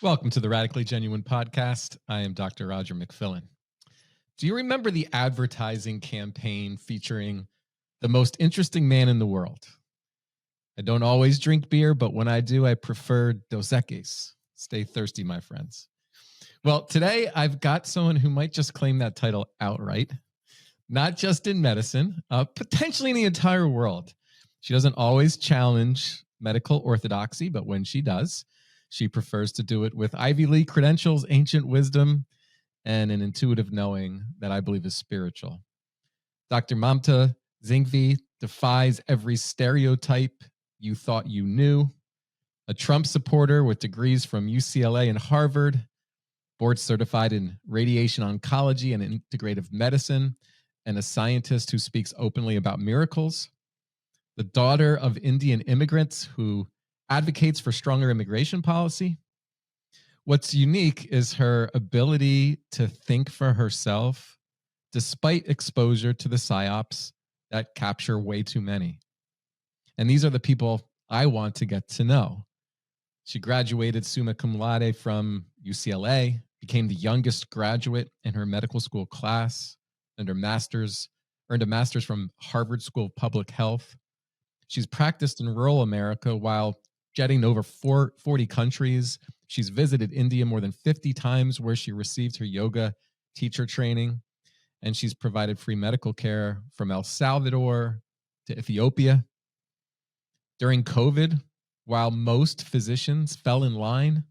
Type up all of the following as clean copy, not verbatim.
Welcome to the Radically Genuine podcast. I am Dr. Roger McFillin. Do you remember the advertising campaign featuring the most interesting man in the world? I don't always drink beer, but when I do, I prefer Dos Equis. Stay thirsty, my friends. Well, today I've got someone who might just claim that title outright, not just in medicine, potentially in the entire world. She doesn't always challenge medical orthodoxy, but when she does, she prefers to do it with Ivy League credentials, ancient wisdom, and an intuitive knowing that I believe is spiritual. Dr. Mamta Singhvi defies every stereotype you thought you knew. A Trump supporter with degrees from UCLA and Harvard, board certified in radiation oncology and integrative medicine, and a scientist who speaks openly about miracles. The daughter of Indian immigrants who advocates for stronger immigration policy. What's unique is her ability to think for herself despite exposure to the psyops that capture way too many. And these are the people I want to get to know. She graduated summa cum laude from UCLA, became the youngest graduate in her medical school class, earned a master's from Harvard School of Public Health. She's practiced in rural America while jetting to over 40 countries. She's visited India more than 50 times, where she received her yoga teacher training. And she's provided free medical care from El Salvador to Ethiopia. During COVID, while most physicians fell in line,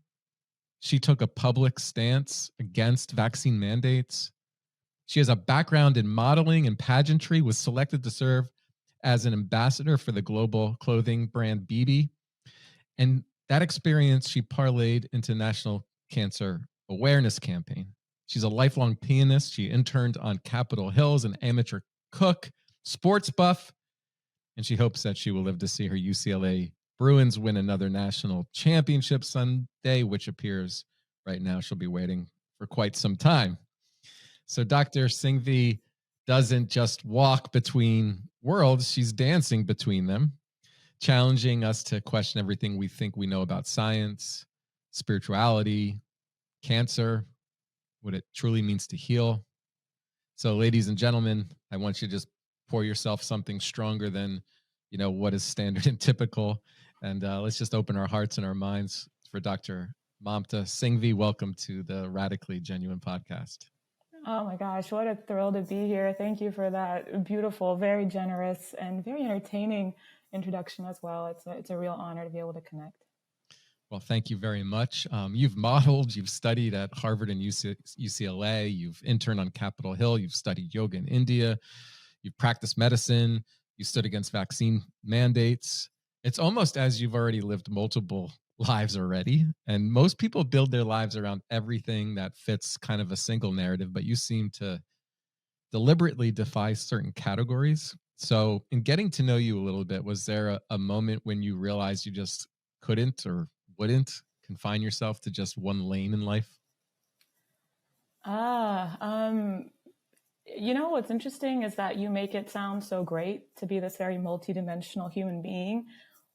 she took a public stance against vaccine mandates. She has a background in modeling and pageantry, was selected to serve as an ambassador for the global clothing brand Bebe. And that experience she parlayed into National Cancer Awareness Campaign. She's a lifelong pianist. She interned on Capitol Hill as an amateur cook, sports buff, and she hopes that she will live to see her UCLA Bruins win another national championship someday, which appears right now she'll be waiting for quite some time. So Dr. Singhvi doesn't just walk between worlds, she's dancing between them, challenging us to question everything we think we know about science, spirituality, cancer, what it truly means to heal. So, ladies and gentlemen, I want you to just pour yourself something stronger than, what is standard and typical. And let's just open our hearts and our minds for Dr. Mamta Singhvi. Welcome to the Radically Genuine podcast. Oh my gosh, what a thrill to be here. Thank you for that beautiful, very generous, and very entertaining introduction as well. It's a real honor to be able to connect. Well, thank you very much. You've modeled, you've studied at Harvard and UCLA, you've interned on Capitol Hill, you've studied yoga in India, you've practiced medicine, you stood against vaccine mandates. It's almost as you've already lived multiple lives already. And most people build their lives around everything that fits kind of a single narrative, but you seem to deliberately defy certain categories. So in getting to know you a little bit, was there a moment when you realized you just couldn't or wouldn't confine yourself to just one lane in life? What's interesting is that you make it sound so great to be this very multidimensional human being,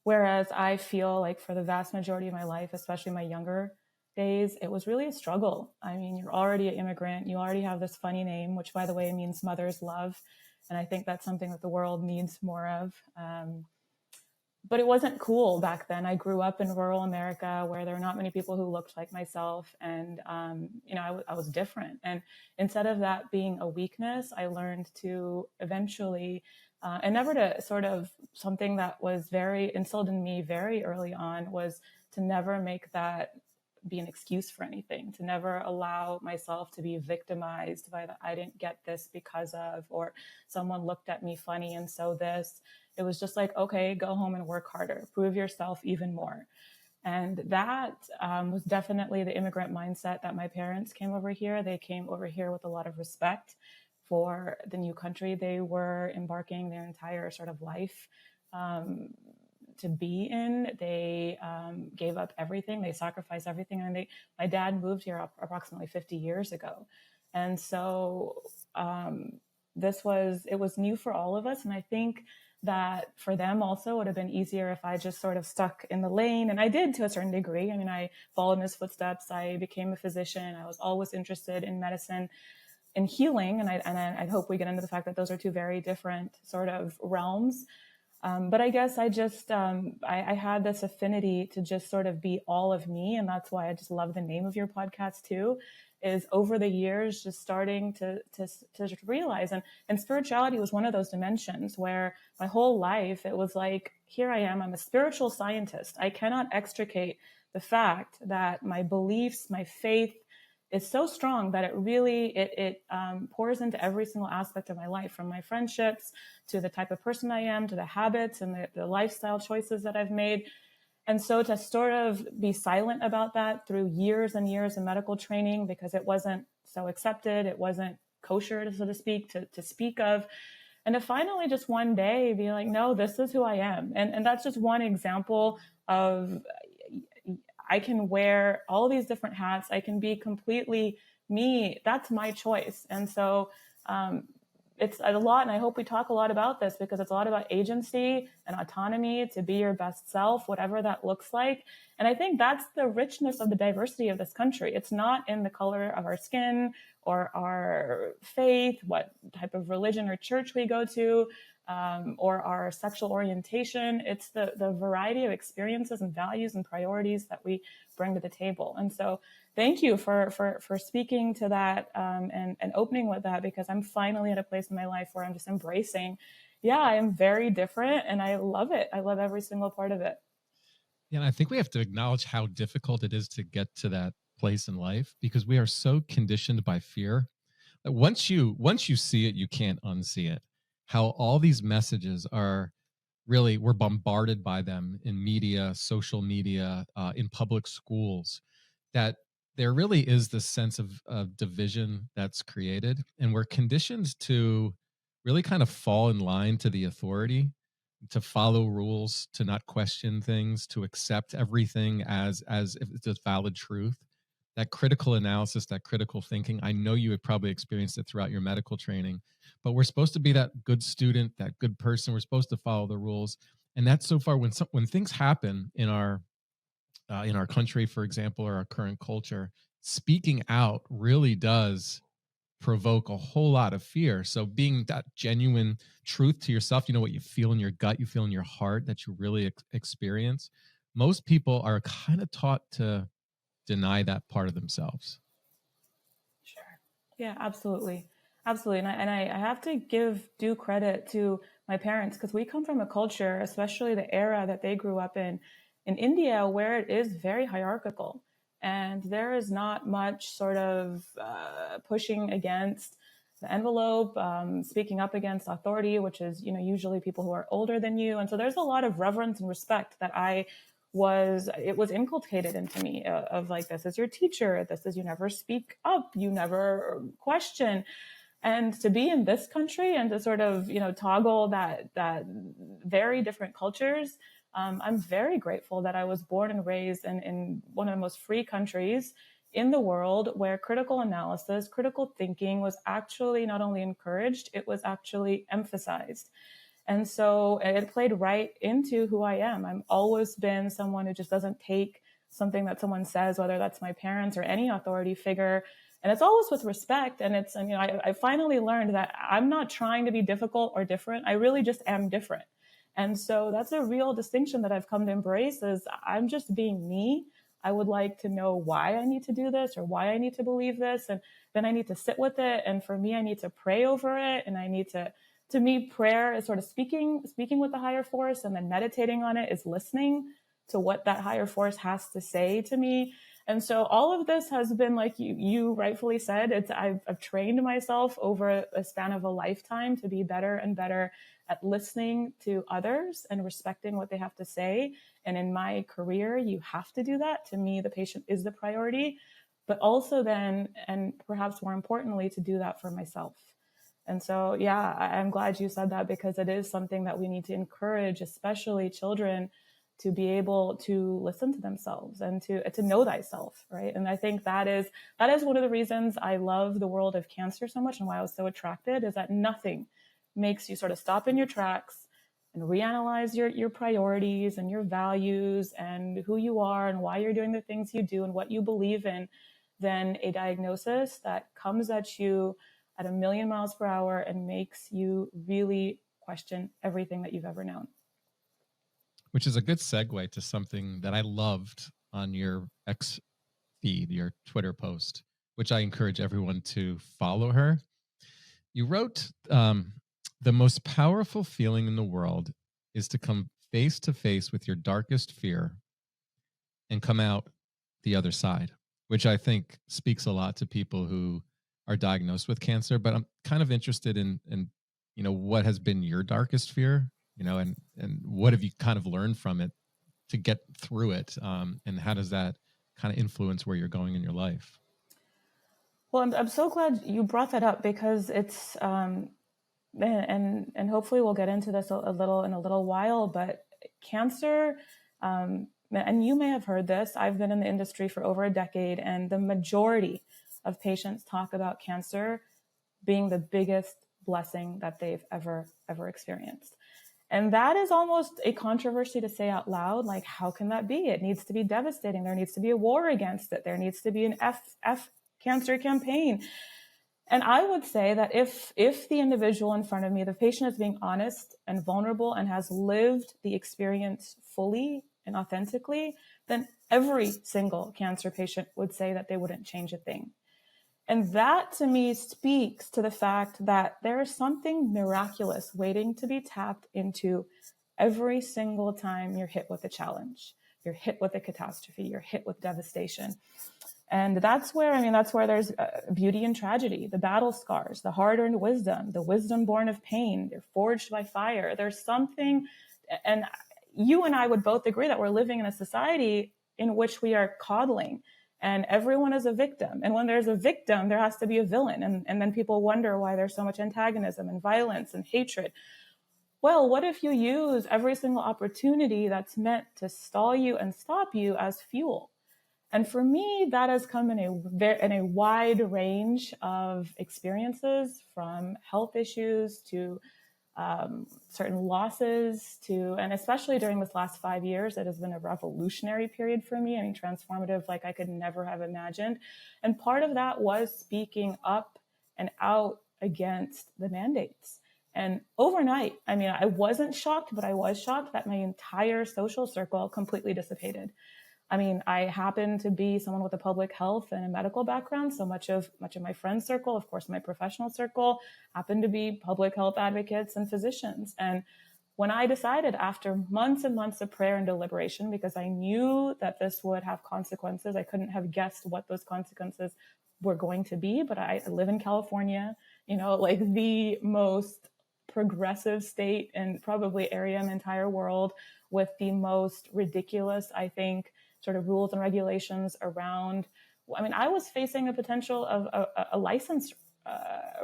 whereas I feel like for the vast majority of my life, especially my younger days, it was really a struggle. I mean, you're already an immigrant. You already have this funny name, which, by the way, means mother's love. And I think that's something that the world needs more of. But it wasn't cool back then. I grew up in rural America where there were not many people who looked like myself. And, I was different. And instead of that being a weakness, I learned to eventually, and never to sort of something that was very instilled in me very early on, was to never make that be an excuse for anything, to never allow myself to be victimized by the I didn't get this because of, or someone looked at me funny and so this. It was just like, okay, go home and work harder, prove yourself even more. And that was definitely the immigrant mindset that my parents came over here. They came over here with a lot of respect for the new country they were embarking their entire sort of life to be in. They gave up everything. They sacrificed everything. And my dad moved here approximately 50 years ago. And so it was new for all of us. And I think that for them also would have been easier if I just sort of stuck in the lane. And I did to a certain degree. I mean, I followed in his footsteps. I became a physician. I was always interested in medicine and healing. And I hope we get into the fact that those are two very different sort of realms. But I guess I just, I had this affinity to just sort of be all of me. And that's why I just love the name of your podcast too, is over the years, just starting to realize. And spirituality was one of those dimensions where my whole life, it was like, here I am, I'm a spiritual scientist. I cannot extricate the fact that my beliefs, my faith, is so strong that it really pours into every single aspect of my life, from my friendships to the type of person I am, to the habits and the lifestyle choices that I've made. And so to sort of be silent about that through years and years of medical training, because it wasn't so accepted, it wasn't kosher, so to speak, to speak of, and to finally just one day be like, no, this is who I am. And that's just one example of, I can wear all these different hats. I can be completely me. That's my choice. And so it's a lot. And I hope we talk a lot about this, because it's a lot about agency and autonomy to be your best self, whatever that looks like. And I think that's the richness of the diversity of this country. It's not in the color of our skin or our faith, what type of religion or church we go to, or our sexual orientation. It's the variety of experiences and values and priorities that we bring to the table. And so thank you for speaking to that, and opening with that, because I'm finally at a place in my life where I'm just embracing, I am very different and I love it. I love every single part of it. Yeah, and I think we have to acknowledge how difficult it is to get to that place in life, because we are so conditioned by fear that once you see it, you can't unsee it. How all these messages are really, we're bombarded by them in media, social media, in public schools, that there really is this sense of division that's created, and we're conditioned to really kind of fall in line to the authority, to follow rules, to not question things, to accept everything as if it's a valid truth. That critical analysis, that critical thinking, I know you have probably experienced it throughout your medical training, but we're supposed to be that good student, that good person. We're supposed to follow the rules. And that's so far, when things happen in our country, for example, or our current culture, speaking out really does provoke a whole lot of fear. So being that genuine truth to yourself, what you feel in your gut, you feel in your heart, that you really experience. Most people are kind of taught to deny that part of themselves. Sure. Yeah, absolutely. Absolutely. And I have to give due credit to my parents, because we come from a culture, especially the era that they grew up in India, where it is very hierarchical. And there is not much sort of pushing against the envelope, speaking up against authority, which is, usually people who are older than you. And so there's a lot of reverence and respect that it was inculcated into me, of like, this is your teacher, this is, you never speak up, you never question. And to be in this country and to sort of, toggle that very different cultures, I'm very grateful that I was born and raised in one of the most free countries in the world, where critical analysis, critical thinking was actually not only encouraged, it was actually emphasized. And so it played right into who I am. I've always been someone who just doesn't take something that someone says, whether that's my parents or any authority figure. And it's always with respect. And I finally learned that I'm not trying to be difficult or different. I really just am different. And so that's a real distinction that I've come to embrace, is I'm just being me. I would like to know why I need to do this or why I need to believe this. And then I need to sit with it. And for me, I need to pray over it. And I need to me, prayer is sort of speaking with the higher force, and then meditating on it is listening to what that higher force has to say to me. And so all of this has been, like you rightfully said, I've trained myself over a span of a lifetime to be better and better at listening to others and respecting what they have to say. And in my career, you have to do that. To me, the patient is the priority, but also then, and perhaps more importantly, to do that for myself. And so, I'm glad you said that, because it is something that we need to encourage, especially children, to be able to listen to themselves and to know thyself, right? And I think that is one of the reasons I love the world of cancer so much, and why I was so attracted, is that nothing makes you sort of stop in your tracks, and reanalyze your priorities and your values and who you are and why you're doing the things you do and what you believe in, than a diagnosis that comes at you at 1,000,000 miles per hour and makes you really question everything that you've ever known. Which is a good segue to something that I loved on your X feed, your Twitter post, which I encourage everyone to follow her. You wrote, the most powerful feeling in the world is to come face to face with your darkest fear and come out the other side, which I think speaks a lot to people who are diagnosed with cancer. But I'm kind of interested in what has been your darkest fear, and what have you kind of learned from it to get through it, and how does that kind of influence where you're going in your life? Well, I'm so glad you brought that up, because it's and hopefully we'll get into this a little in a little while, but cancer, and you may have heard this, I've been in the industry for over a decade, and the majority of patients talk about cancer being the biggest blessing that they've ever experienced. And that is almost a controversy to say out loud. Like, how can that be? It needs to be devastating. There needs to be a war against it. There needs to be an F cancer campaign. And I would say that if the individual in front of me, the patient, is being honest and vulnerable and has lived the experience fully and authentically, then every single cancer patient would say that they wouldn't change a thing. And that, to me, speaks to the fact that there is something miraculous waiting to be tapped into every single time you're hit with a challenge, you're hit with a catastrophe, you're hit with devastation. And that's where there's beauty and tragedy, the battle scars, the hard-earned wisdom, the wisdom born of pain. They're forged by fire. There's something, and you and I would both agree that we're living in a society in which we are coddling, and everyone is a victim. And when there's a victim, there has to be a villain. And then people wonder why there's so much antagonism and violence and hatred. Well, what if you use every single opportunity that's meant to stall you and stop you as fuel? And for me, that has come in a wide range of experiences, from health issues to certain losses and especially during this last 5 years, it has been a revolutionary period for me. I mean, transformative, like I could never have imagined. And part of that was speaking up and out against the mandates. And overnight, I mean, I wasn't shocked, but I was shocked that my entire social circle completely dissipated. I mean, I happen to be someone with a public health and a medical background. So much of my friend circle, of course, my professional circle, happen to be public health advocates and physicians. And when I decided, after months and months of prayer and deliberation, because I knew that this would have consequences, I couldn't have guessed what those consequences were going to be. But I live in California, like the most progressive state and probably area in the entire world, with the most ridiculous, I think, sort of rules and regulations around. I mean, I was facing a potential of a license,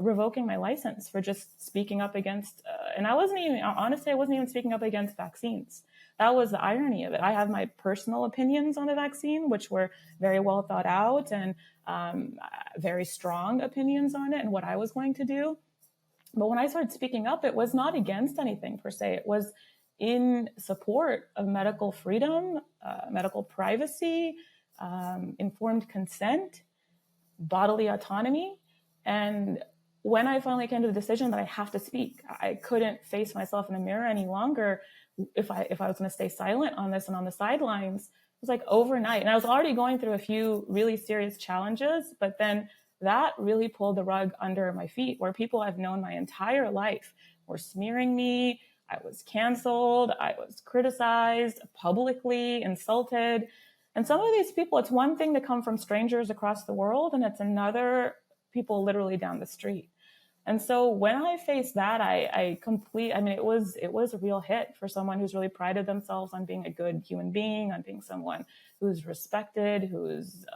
revoking my license for just speaking up against, and I wasn't even speaking up against vaccines. That was the irony of it. I have my personal opinions on the vaccine, which were very well thought out, and very strong opinions on it and what I was going to do. But when I started speaking up, it was not against anything per se. It was in support of medical freedom, medical privacy, informed consent, bodily autonomy. And when I finally came to the decision that I have to speak, I couldn't face myself in a mirror any longer if I was going to stay silent on this and on the sidelines. It was like overnight. And I was already going through a few really serious challenges, but then that really pulled the rug under my feet, where people I've known my entire life were smearing me. I was canceled. I was criticized, publicly insulted. And some of these people, it's one thing to come from strangers across the world, and it's another people literally down the street. And so when I faced that, it was a real hit for someone who's really prided themselves on being a good human being, on being someone who's respected, who's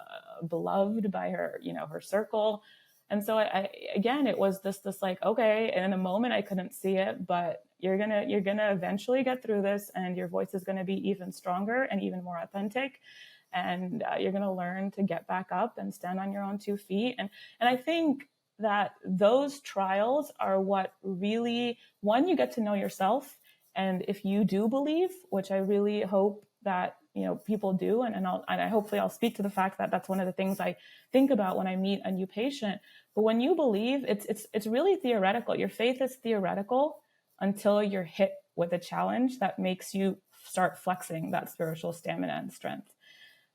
beloved by her circle. And so again, it was this like, okay, and in a moment I couldn't see it, but you're gonna eventually get through this, and your voice is gonna be even stronger and even more authentic, and you're gonna learn to get back up and stand on your own 2 feet. And I think that those trials are what really, one, you get to know yourself, And if you do believe, which I really hope that people do, and I hopefully I'll speak to the fact that that's one of the things I think about when I meet a new patient. But when you believe, it's really theoretical. Your faith is theoretical until you're hit with a challenge that makes you start flexing that spiritual stamina and strength.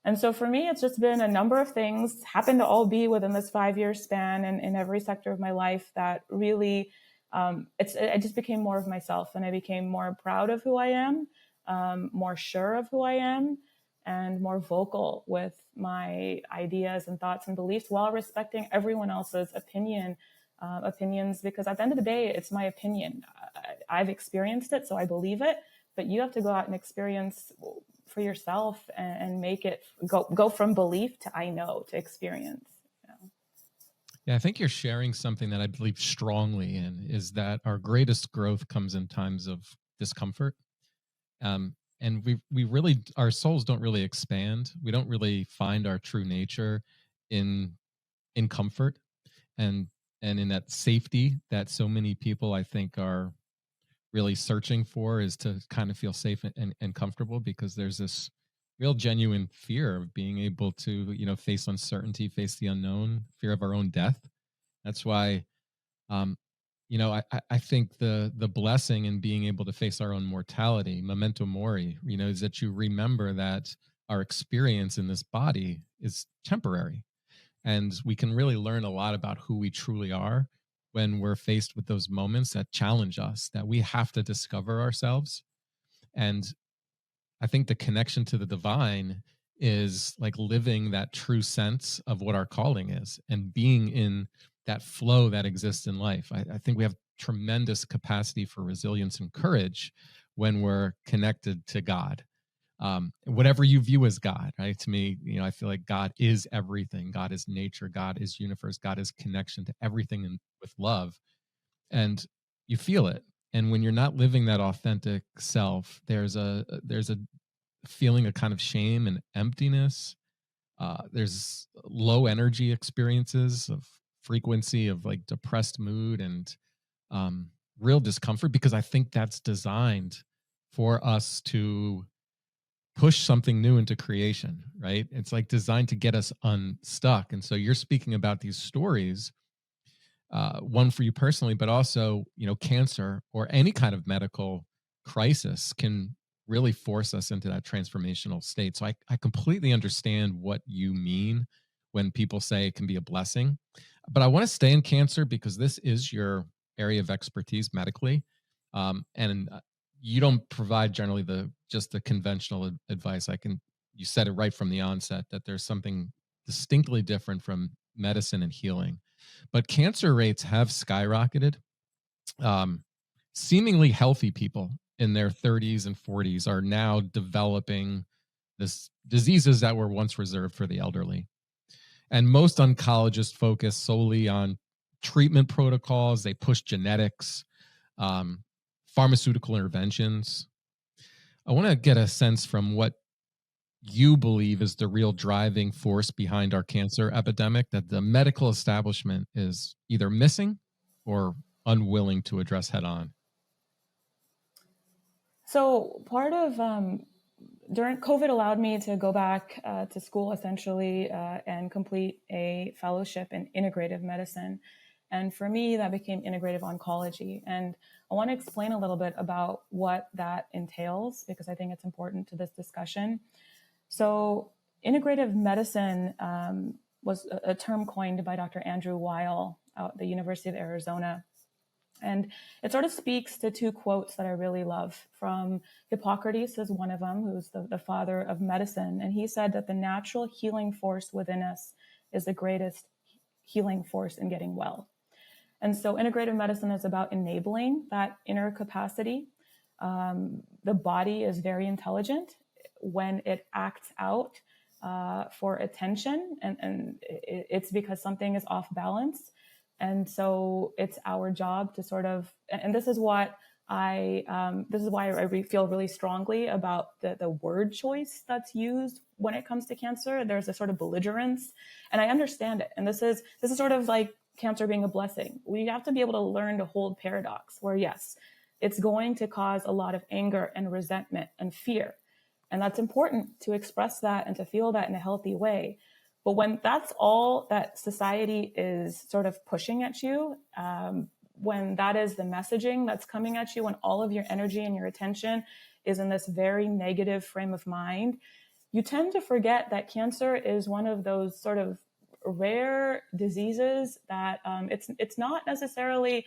And so for me, it's just been a number of things, happen to all be within this 5-year span and in every sector of my life that really, I just became more of myself, and I became more proud of who I am, more sure of who I am, and more vocal with my ideas and thoughts and beliefs while respecting everyone else's opinions, because at the end of the day, it's my opinion. I've experienced it, so I believe it, but you have to go out and experience for yourself and make it go from belief to I know to experience. Yeah, I think you're sharing something that I believe strongly in, is that our greatest growth comes in times of discomfort. And we really, our souls don't really expand. We don't really find our true nature in comfort and in that safety that so many people, I think, are really searching for, is to kind of feel safe and comfortable, because there's this real genuine fear of being able to, face uncertainty, face the unknown, fear of our own death. That's why, I think the blessing in being able to face our own mortality, memento mori, is that you remember that our experience in this body is temporary. And we can really learn a lot about who we truly are when we're faced with those moments that challenge us, that we have to discover ourselves. And I think the connection to the divine is like living that true sense of what our calling is and being in that flow that exists in life. I think we have tremendous capacity for resilience and courage when we're connected to God. Whatever you view as God, right? To me, I feel like God is everything. God is nature. God is universe. God is connection to everything with love. And you feel it. And when you're not living that authentic self, there's a feeling of kind of shame and emptiness. There's low energy experiences of frequency of like depressed mood and real discomfort, because I think that's designed for us to push something new into creation, right? It's like designed to get us unstuck. And so you're speaking about these stories, one for you personally, but also, cancer or any kind of medical crisis can really force us into that transformational state. So I completely understand what you mean when people say it can be a blessing. But I want to stay in cancer because this is your area of expertise medically. And you don't provide generally just the conventional advice. You said it right from the onset that there's something distinctly different from medicine and healing. But cancer rates have skyrocketed. Seemingly healthy people in their 30s and 40s are now developing this diseases that were once reserved for the elderly. And most oncologists focus solely on treatment protocols. They push genetics, pharmaceutical interventions. I want to get a sense from what you believe is the real driving force behind our cancer epidemic that the medical establishment is either missing or unwilling to address head on. So part of during COVID allowed me to go back to school essentially and complete a fellowship in integrative medicine. And for me, that became integrative oncology. And I want to explain a little bit about what that entails, because I think it's important to this discussion. So integrative medicine was a term coined by Dr. Andrew Weil at the University of Arizona. And it sort of speaks to two quotes that I really love from Hippocrates is one of them, who's the father of medicine. And he said that the natural healing force within us is the greatest healing force in getting well. And so integrative medicine is about enabling that inner capacity. The body is very intelligent when it acts out for attention, and it's because something is off balance. And so it's our job to sort of, and this is why I feel really strongly about the word choice that's used when it comes to cancer. There's a sort of belligerence, and I understand it. And this is sort of like cancer being a blessing. We have to be able to learn to hold paradox, where yes, it's going to cause a lot of anger and resentment and fear. And that's important to express that and to feel that in a healthy way. But when that's all that society is sort of pushing at you, when that is the messaging that's coming at you, when all of your energy and your attention is in this very negative frame of mind, you tend to forget that cancer is one of those sort of rare diseases that it's not necessarily,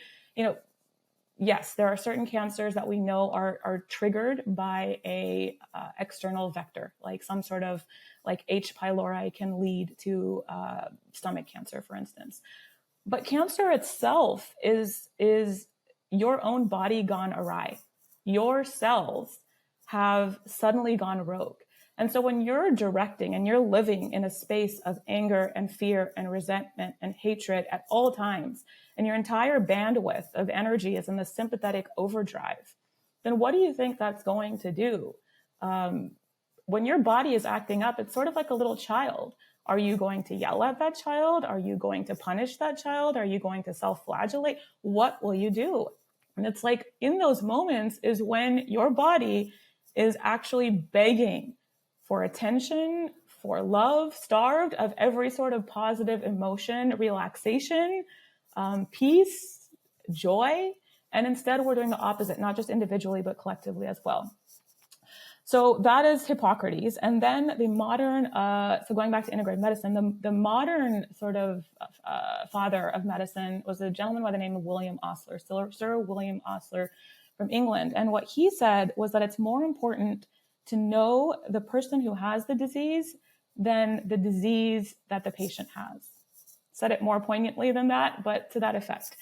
yes, there are certain cancers that we know are triggered by a external vector, like some sort of like H. pylori can lead to stomach cancer, for instance. But cancer itself is your own body gone awry. Your cells have suddenly gone rogue. And so when you're directing and you're living in a space of anger and fear and resentment and hatred at all times, and your entire bandwidth of energy is in the sympathetic overdrive, then what do you think that's going to do? When your body is acting up, it's sort of like a little child. Are you going to yell at that child? Are you going to punish that child? Are you going to self-flagellate? What will you do? And it's like in those moments is when your body is actually begging for attention, for love, starved of every sort of positive emotion, relaxation, peace, joy. And instead, we're doing the opposite, not just individually, but collectively as well. So that is Hippocrates. And then the modern, so going back to integrative medicine, the modern sort of father of medicine was a gentleman by the name of William Osler, Sir William Osler from England. And what he said was that it's more important to know the person who has the disease than the disease that the patient has. Said it more poignantly than that, but to that effect.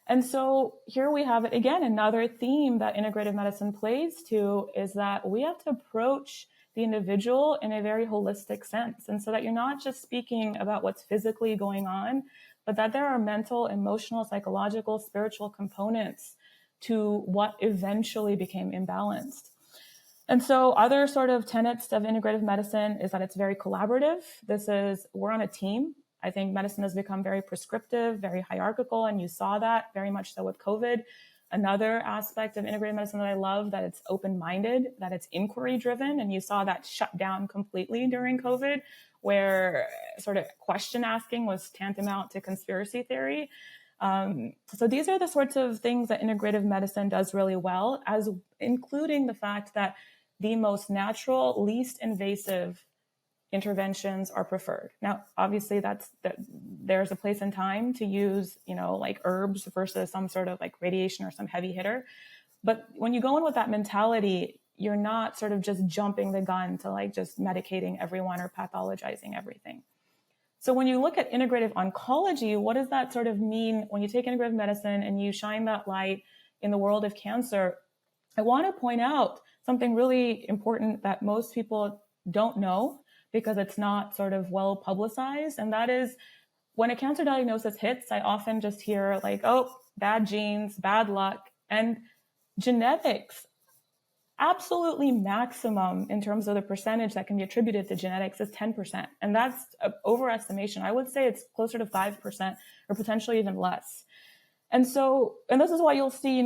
And so here we have it again, another theme that integrative medicine plays to is that we have to approach the individual in a very holistic sense. And so that you're not just speaking about what's physically going on, but that there are mental, emotional, psychological, spiritual components to what eventually became imbalanced. And so other sort of tenets of integrative medicine is that it's very collaborative. We're on a team. I think medicine has become very prescriptive, very hierarchical, and you saw that very much so with COVID. Another aspect of integrative medicine that I love, that it's open-minded, that it's inquiry-driven, and you saw that shut down completely during COVID, where sort of question asking was tantamount to conspiracy theory. So these are the sorts of things that integrative medicine does really well, as including the fact that the most natural, least invasive interventions are preferred. Now, obviously there's a place and time to use, like herbs versus some sort of like radiation or some heavy hitter. But when you go in with that mentality, you're not sort of just jumping the gun to like just medicating everyone or pathologizing everything. So when you look at integrative oncology, what does that sort of mean when you take integrative medicine and you shine that light in the world of cancer? I want to point out something really important that most people don't know, because it's not sort of well publicized. And that is when a cancer diagnosis hits, I often just hear like, oh, bad genes, bad luck. And genetics, absolutely maximum in terms of the percentage that can be attributed to genetics is 10%. And that's an overestimation. I would say it's closer to 5% or potentially even less. And this is why you'll see,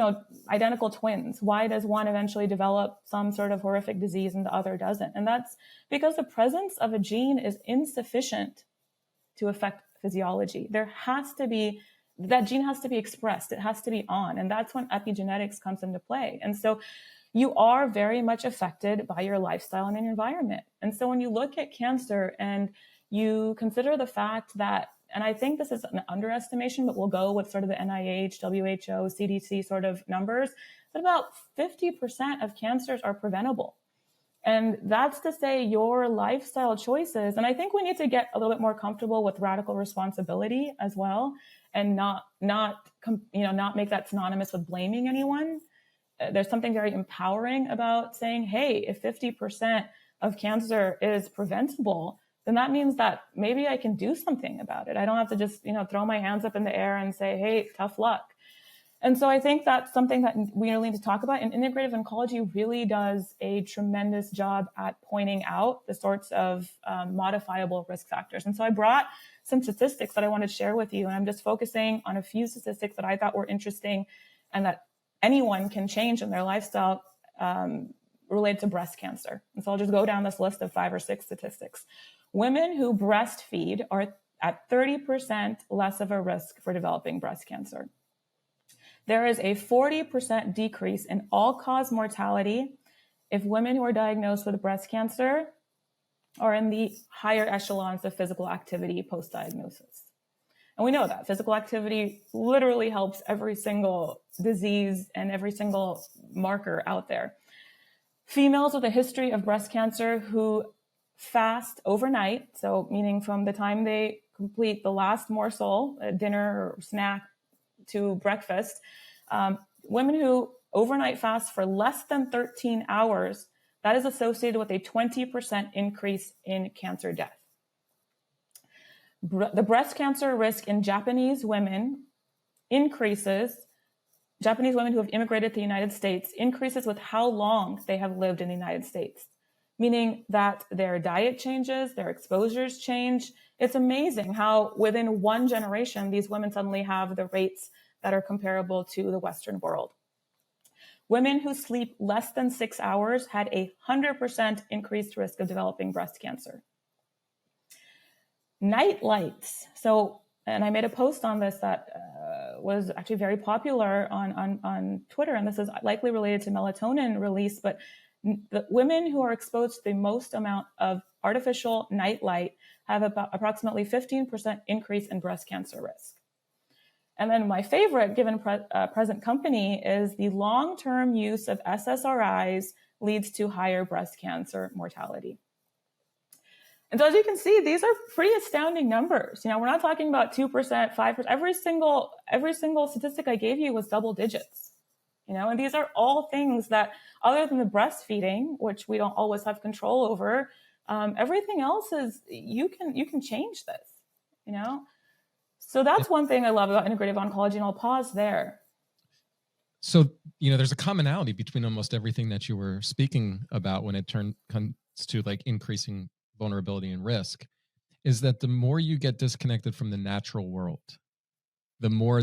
identical twins. Why does one eventually develop some sort of horrific disease and the other doesn't? And that's because the presence of a gene is insufficient to affect physiology. That gene has to be expressed. It has to be on. And that's when epigenetics comes into play. And so you are very much affected by your lifestyle and your environment. And so when you look at cancer and you consider the fact that, and I think this is an underestimation, but we'll go with sort of the NIH, WHO, CDC sort of numbers, that about 50% of cancers are preventable. And that's to say your lifestyle choices. And I think we need to get a little bit more comfortable with radical responsibility as well, and not make that synonymous with blaming anyone. There's something very empowering about saying, hey, if 50% of cancer is preventable, then that means that maybe I can do something about it. I don't have to just, throw my hands up in the air and say, hey, tough luck. And so I think that's something that we really need to talk about. And integrative oncology really does a tremendous job at pointing out the sorts of modifiable risk factors. And so I brought some statistics that I wanted to share with you. And I'm just focusing on a few statistics that I thought were interesting and that anyone can change in their lifestyle related to breast cancer. And so I'll just go down this list of 5 or 6 statistics. Women who breastfeed are at 30% less of a risk for developing breast cancer. There is a 40% decrease in all-cause mortality if women who are diagnosed with breast cancer are in the higher echelons of physical activity post-diagnosis. And we know that physical activity literally helps every single disease and every single marker out there. Females with a history of breast cancer who fast overnight, so meaning from the time they complete the last morsel, dinner or snack, to breakfast, women who overnight fast for less than 13 hours, that is associated with a 20% increase in cancer death. The breast cancer risk in Japanese women increases. Japanese women who have immigrated to the United States increases with how long they have lived in the United States, meaning that their diet changes, their exposures change. It's amazing how within one generation, these women suddenly have the rates that are comparable to the Western world. Women who sleep less than 6 hours had a 100% increased risk of developing breast cancer. Night lights. So, and I made a post on this that was actually very popular on Twitter, and this is likely related to melatonin release, but the women who are exposed to the most amount of artificial night light have about approximately 15% increase in breast cancer risk. And then my favorite, given present company, is the long-term use of SSRIs leads to higher breast cancer mortality. And so as you can see, these are pretty astounding numbers. You know, we're not talking about 2%, 5%. Every single statistic I gave you was double digits. You know, and these are all things that, other than the breastfeeding, which we don't always have control over, everything else is you can change this. You know, so that's one thing I love about integrative oncology, and I'll pause there. So, you know, there's a commonality between almost everything that you were speaking about when it comes to like increasing vulnerability and risk, is that the more you get disconnected from the natural world, the more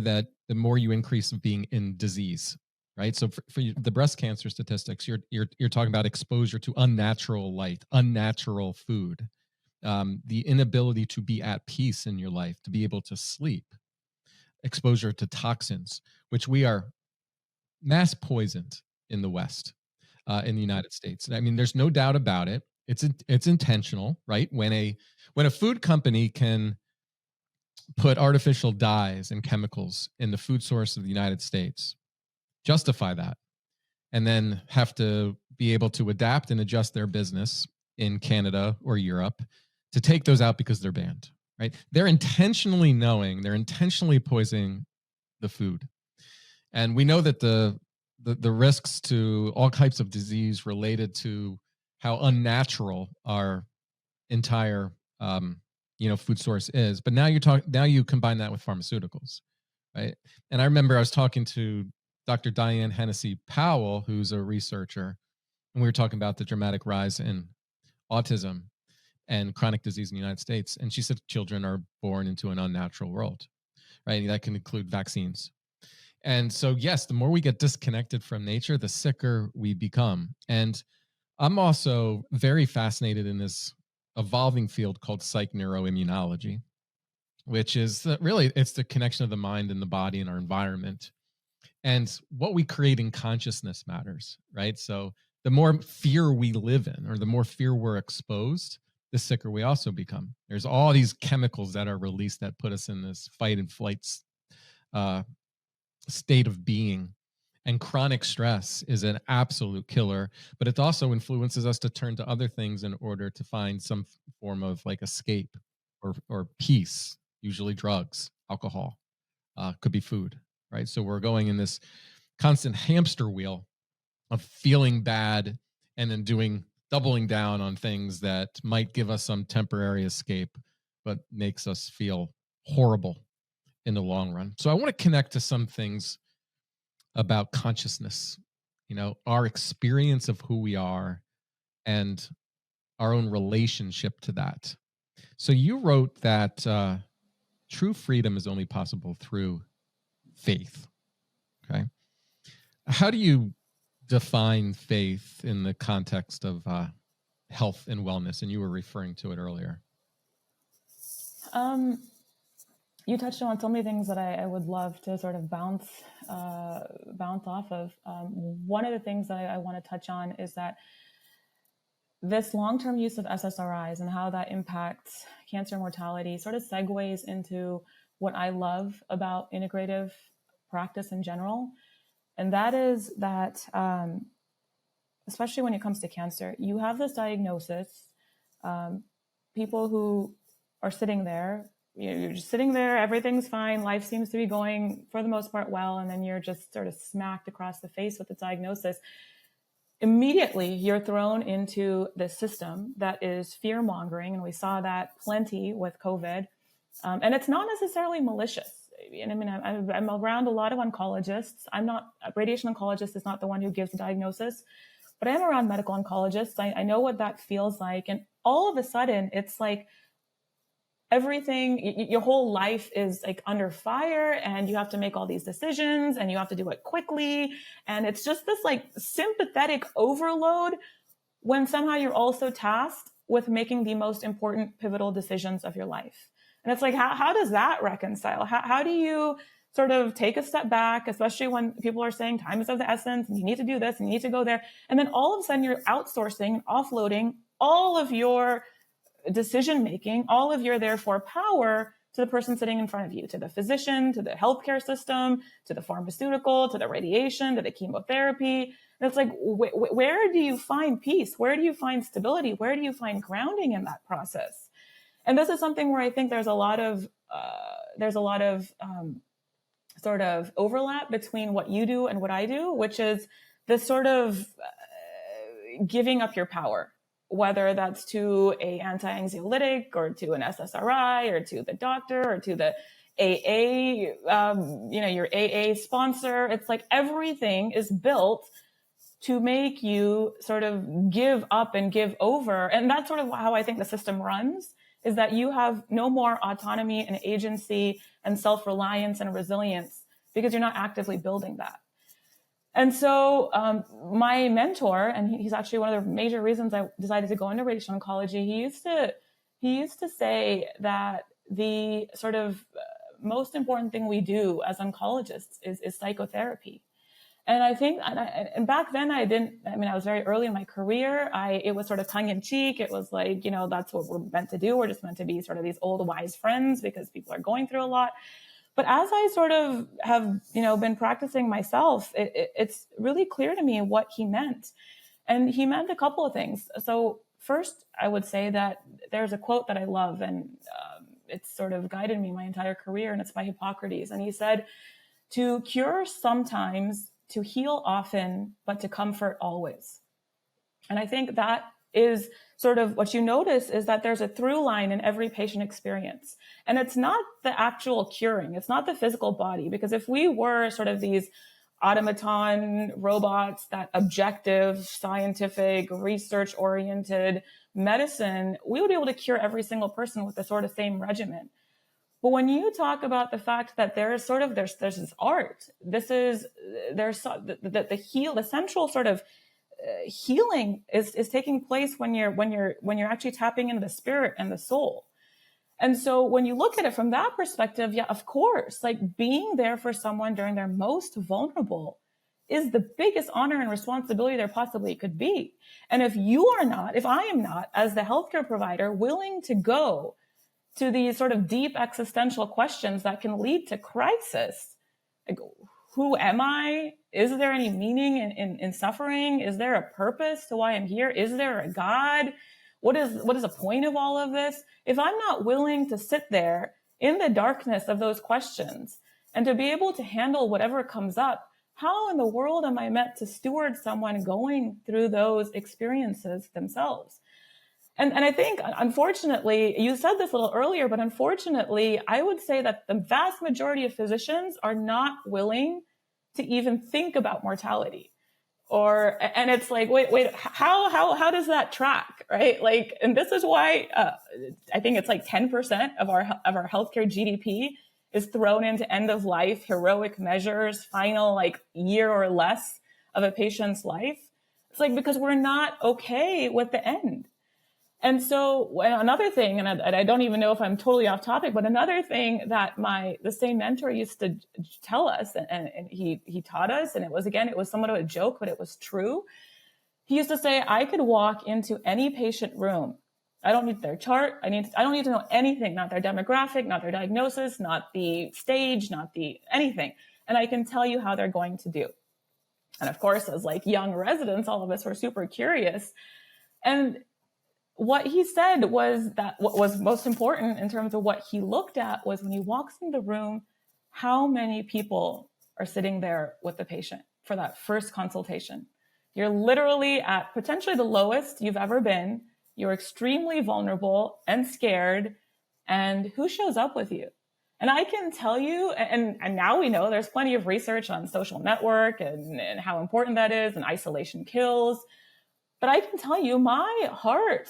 you increase being in disease, right? So for the breast cancer statistics, you're talking about exposure to unnatural light, unnatural food, the inability to be at peace in your life, to be able to sleep, exposure to toxins, which we are mass poisoned in the West, in the United States. I mean, there's no doubt about it. It's intentional, right? When a food company can put artificial dyes and chemicals in the food source of the United States, justify that, and then have to be able to adapt and adjust their business in Canada or Europe to take those out because they're banned, right? They're intentionally poisoning the food. And we know that the risks to all types of disease related to how unnatural our entire food source is. But now you combine that with pharmaceuticals, right? And I remember I was talking to Dr. Diane Hennessy Powell, who's a researcher, and we were talking about the dramatic rise in autism and chronic disease in the United States. And she said children are born into an unnatural world, right? And that can include vaccines. And so, yes, the more we get disconnected from nature, the sicker we become. And I'm also very fascinated in this evolving field called psych neuroimmunology, which is it's the connection of the mind and the body and our environment. And what we create in consciousness matters, right? So the more fear we live in, or the more fear we're exposed, the sicker we also become. There's all these chemicals that are released that put us in this fight and flight state of being. And chronic stress is an absolute killer, but it also influences us to turn to other things in order to find some form of like escape or peace, usually drugs, alcohol, could be food, right? So we're going in this constant hamster wheel of feeling bad and then doubling down on things that might give us some temporary escape, but makes us feel horrible in the long run. So I want to connect to some things about consciousness, our experience of who we are and our own relationship to that. So you wrote that true freedom is only possible through faith. Okay. How do you define faith in the context of health and wellness? And you were referring to it earlier. You touched on so many things that I would love to sort of bounce off of. One of the things that I want to touch on is that this long-term use of SSRIs and how that impacts cancer mortality sort of segues into what I love about integrative practice in general. And that is that, especially when it comes to cancer, you have this diagnosis, people who are sitting there, you're just sitting there, everything's fine, life seems to be going for the most part well, and then you're just sort of smacked across the face with the diagnosis. Immediately, you're thrown into this system that is fear-mongering, and we saw that plenty with COVID. And it's not necessarily malicious. And I mean, I'm around a lot of oncologists. Radiation oncologist is not the one who gives the diagnosis, but I am around medical oncologists. I know what that feels like. And all of a sudden, it's like everything, your whole life is like under fire, and you have to make all these decisions, and you have to do it quickly. And it's just this like sympathetic overload when somehow you're also tasked with making the most important pivotal decisions of your life. And it's like, how does that reconcile? How do you sort of take a step back, especially when people are saying time is of the essence, and you need to do this, and you need to go there. And then all of a sudden you're outsourcing, offloading all of your decision-making, all of your therefore power to the person sitting in front of you, to the physician, to the healthcare system, to the pharmaceutical, to the radiation, to the chemotherapy. And it's like, where do you find peace? Where do you find stability? Where do you find grounding in that process? And this is something where I think there's a lot of sort of overlap between what you do and what I do, which is this sort of giving up your power, whether that's to a anti-anxiolytic or to an SSRI or to the doctor or to the AA, your AA sponsor. It's like everything is built to make you sort of give up and give over. And that's sort of how I think the system runs, is that you have no more autonomy and agency and self-reliance and resilience because you're not actively building that. And so my mentor, and he's actually one of the major reasons I decided to go into radiation oncology, he used to say that the sort of most important thing we do as oncologists is psychotherapy. And I think, and back then I was very early in my career. It was sort of tongue in cheek. It was like, that's what we're meant to do. We're just meant to be sort of these old wise friends because people are going through a lot. But as I sort of have, been practicing myself, it's really clear to me what he meant. And he meant a couple of things. So first, I would say that there's a quote that I love, and it's sort of guided me my entire career, and it's by Hippocrates. And he said, "To cure sometimes, to heal often, but to comfort always." And I think that is sort of what you notice, is that there's a through line in every patient experience. And it's not the actual curing. It's not the physical body. Because if we were sort of these automaton robots, that objective, scientific, research-oriented medicine, we would be able to cure every single person with the sort of same regimen. But when you talk about the fact that there's this art, the central sort of healing is taking place when you're actually tapping into the spirit and the soul. And so when you look at it from that perspective, yeah, of course, like being there for someone during their most vulnerable is the biggest honor and responsibility there possibly could be. And if I am not, as the healthcare provider, willing to go to these sort of deep existential questions that can lead to crisis, like, who am I? Is there any meaning in suffering? Is there a purpose to why I'm here? Is there a God? What is the point of all of this? If I'm not willing to sit there in the darkness of those questions and to be able to handle whatever comes up, how in the world am I meant to steward someone going through those experiences themselves? And I think, unfortunately, you said this a little earlier, but unfortunately, I would say that the vast majority of physicians are not willing to even think about mortality. And it's like, wait, how does that track, right? Like, and this is why I think it's like 10% of our healthcare GDP is thrown into end of life, heroic measures, final like year or less of a patient's life. It's like, because we're not okay with the end. And so another thing, and I don't even know if I'm totally off topic, but another thing that the same mentor used to tell us, and he taught us, and it was somewhat of a joke, but it was true. He used to say, I could walk into any patient room. I don't need their chart. I don't need to know anything, not their demographic, not their diagnosis, not the stage, not the anything. And I can tell you how they're going to do. And of course, as like young residents, all of us were super curious. And what he said was that what was most important in terms of what he looked at was when he walks in the room, how many people are sitting there with the patient for that first consultation. You're literally at potentially the lowest you've ever been. You're extremely vulnerable and scared. And who shows up with you? And I can tell you, and now we know there's plenty of research on social network and how important that is, and isolation kills. But I can tell you, my heart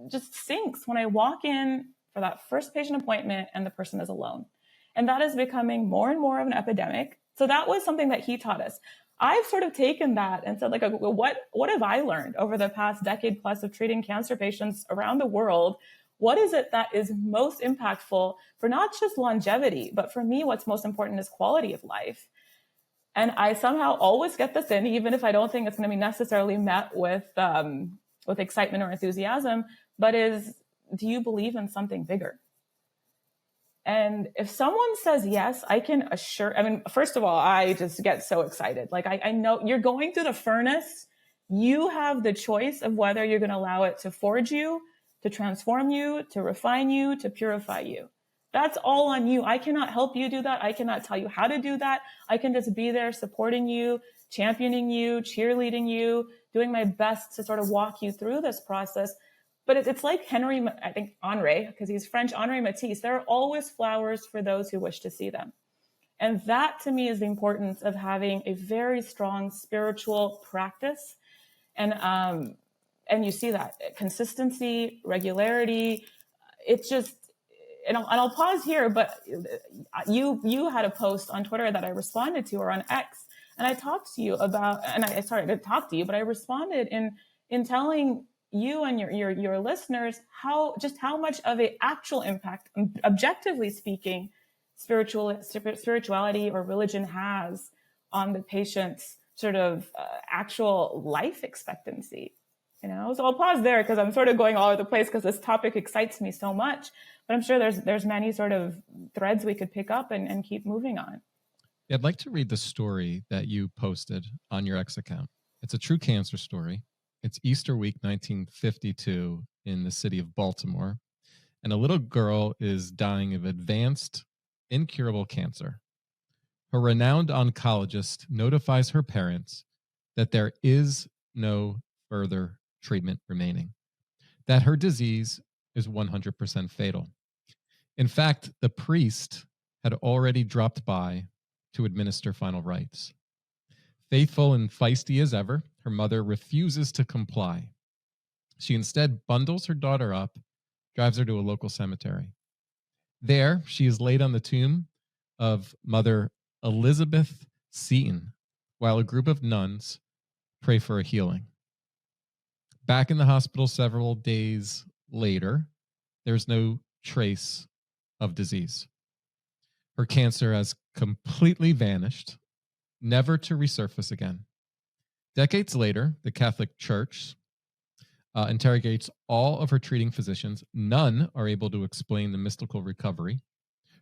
just sinks when I walk in for that first patient appointment and the person is alone. And that is becoming more and more of an epidemic. So that was something that he taught us. I've sort of taken that and said, like, what have I learned over the past decade plus of treating cancer patients around the world? What is it that is most impactful for not just longevity, but for me, what's most important is quality of life. And I somehow always get this in, even if I don't think it's going to be necessarily met with excitement or enthusiasm, but do you believe in something bigger? And if someone says yes, I can first of all, I just get so excited. Like I know you're going through the furnace. You have the choice of whether you're going to allow it to forge you, to transform you, to refine you, to purify you. That's all on you. I cannot help you do that. I cannot tell you how to do that. I can just be there supporting you, championing you, cheerleading you, doing my best to sort of walk you through this process. But it's like Henri, because he's French, Henri Matisse, there are always flowers for those who wish to see them. And that to me is the importance of having a very strong spiritual practice. And you see that consistency, regularity, it's just, and I'll pause here, but you had a post on Twitter that I responded to, or on X, and I talked to you about, and I didn't talk to you, but I responded in telling you and your listeners how much of an actual impact, objectively speaking, spirituality or religion has on the patient's sort of actual life expectancy. So I'll pause there because I'm sort of going all over the place because this topic excites me so much. But I'm sure there's many sort of threads we could pick up and keep moving on. Yeah, I'd like to read the story that you posted on your X account. It's a true cancer story. It's Easter week 1952 in the city of Baltimore, and a little girl is dying of advanced, incurable cancer. Her renowned oncologist notifies her parents that there is no further treatment remaining, that her disease is 100% fatal. In fact, the priest had already dropped by to administer final rites. Faithful and feisty as ever, her mother refuses to comply. She instead bundles her daughter up, drives her to a local cemetery. There, she is laid on the tomb of Mother Elizabeth Seton, while a group of nuns pray for a healing. Back in the hospital several days later, there's no trace of disease. Her cancer has completely vanished, never to resurface again. Decades later, the Catholic Church interrogates all of her treating physicians. None are able to explain the mystical recovery.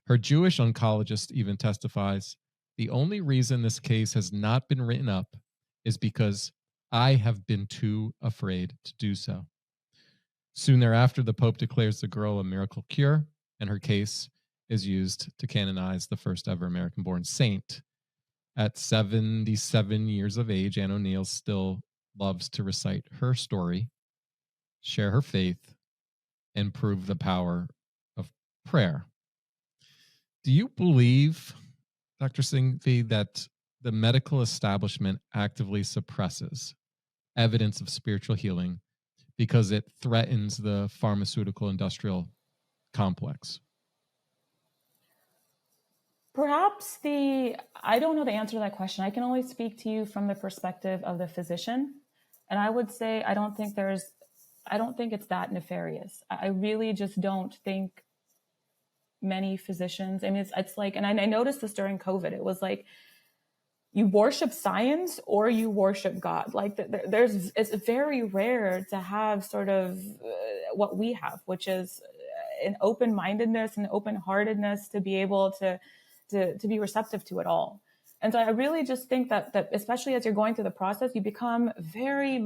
Her Jewish oncologist even testifies, the only reason this case has not been written up is because I have been too afraid to do so. Soon thereafter, the Pope declares the girl a miracle cure, and her case is used to canonize the first ever American-born saint. At 77 years of age, Anne O'Neill still loves to recite her story, share her faith, and prove the power of prayer. Do you believe, Dr. Singhvi, that the medical establishment actively suppresses evidence of spiritual healing because it threatens the pharmaceutical industrial complex? Perhaps I don't know the answer to that question. I can only speak to you from the perspective of the physician. And I would say, I don't think it's that nefarious. I really just don't think many physicians, I mean, it's like, and I noticed this during COVID, it was like, you worship science or you worship God. Like it's very rare to have sort of what we have, which is an open-mindedness and open-heartedness to be able to be receptive to it all. And so I really just think that especially as you're going through the process, you become very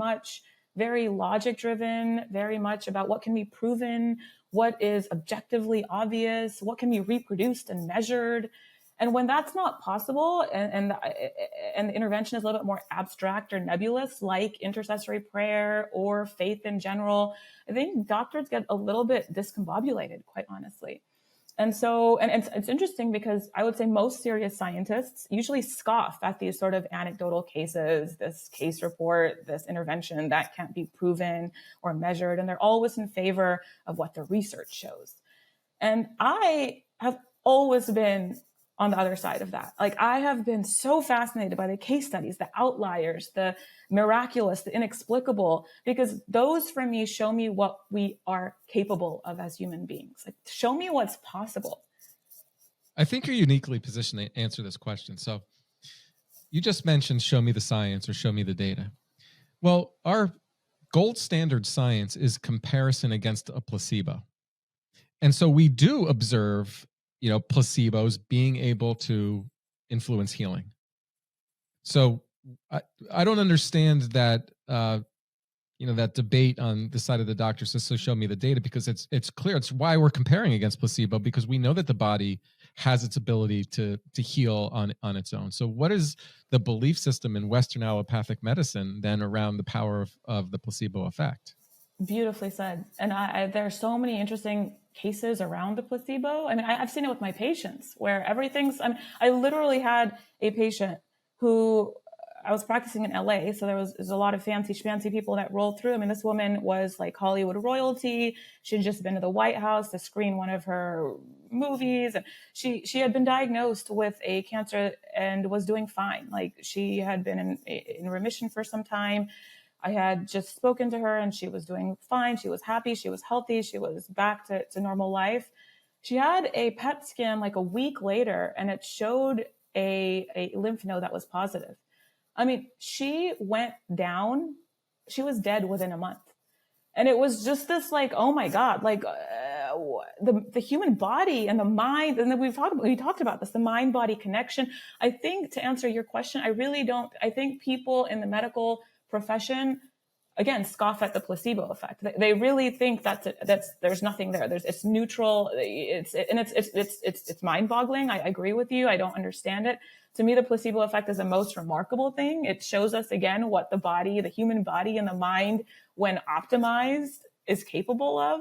logic driven, very much about what can be proven, what is objectively obvious, what can be reproduced and measured. And when that's not possible, and the intervention is a little bit more abstract or nebulous, like intercessory prayer or faith in general, I think doctors get a little bit discombobulated, quite honestly. And so, and it's interesting because I would say most serious scientists usually scoff at these sort of anecdotal cases, this case report, this intervention that can't be proven or measured, and they're always in favor of what the research shows. And I have always been on the other side of that. Like, I have been so fascinated by the case studies, the outliers, the miraculous, the inexplicable, because those for me show me what we are capable of as human beings. Like, show me what's possible. I think you're uniquely positioned to answer this question. So you just mentioned show me the science or show me the data. Well, our gold standard science is comparison against a placebo. And so we do observe, placebos being able to influence healing. So I don't understand that, that debate on the side of the doctor says, so show me the data, because it's clear. It's why we're comparing against placebo, because we know that the body has its ability to heal on its own. So what is the belief system in Western allopathic medicine then around the power of the placebo effect? Beautifully said. And there are so many interesting cases around the placebo. I mean, I've seen it with my patients where I literally had a patient who, I was practicing in LA, so there's a lot of fancy schmancy people that rolled through. I mean, this woman was like Hollywood royalty. She had just been to the White House to screen one of her movies. And she had been diagnosed with a cancer and was doing fine. Like, she had been in remission for some time. I had just spoken to her and she was doing fine. She was happy. She was healthy. She was back to normal life. She had a PET scan like a week later and it showed a lymph node that was positive. I mean, she went down. She was dead within a month. And it was just this like, oh my God, like the human body and the mind. And then we talked about this, the mind body connection. I think, to answer your question, I think people in the medical profession, again, scoff at the placebo effect. They really think that's there's nothing there. It's neutral. It's mind boggling. I agree with you. I don't understand it. To me, the placebo effect is the most remarkable thing. It shows us again what the human body and the mind, when optimized, is capable of.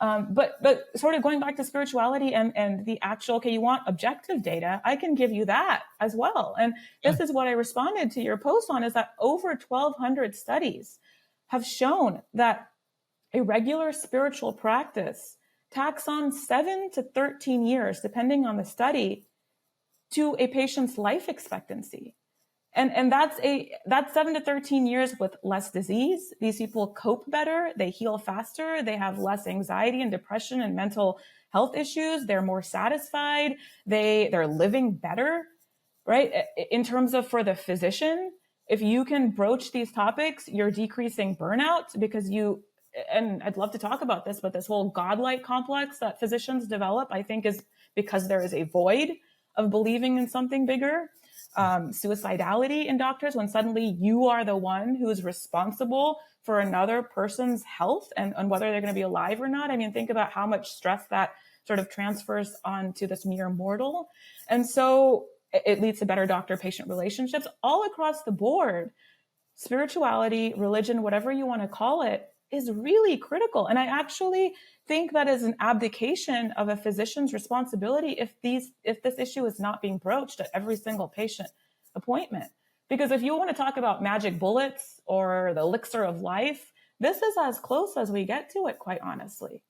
But sort of going back to spirituality and the actual, okay, you want objective data, I can give you that as well. And this is what I responded to your post on, is that over 1,200 studies have shown that a regular spiritual practice tacks on 7 to 13 years, depending on the study, to a patient's life expectancy. And that's 7 to 13 years with less disease. These people cope better. They heal faster. They have less anxiety and depression and mental health issues. They're more satisfied. They're living better, right? In terms of, for the physician, if you can broach these topics, you're decreasing burnout because and I'd love to talk about this, but this whole godlike complex that physicians develop, I think, is because there is a void of believing in something bigger. Suicidality in doctors, when suddenly you are the one who is responsible for another person's health and whether they're going to be alive or not. I mean, think about how much stress that sort of transfers onto this mere mortal. And so it leads to better doctor-patient relationships all across the board. Spirituality, religion, whatever you want to call it, is really critical. And I actually think that is an abdication of a physician's responsibility if this issue is not being broached at every single patient appointment. Because if you want to talk about magic bullets or the elixir of life, this is as close as we get to it, quite honestly.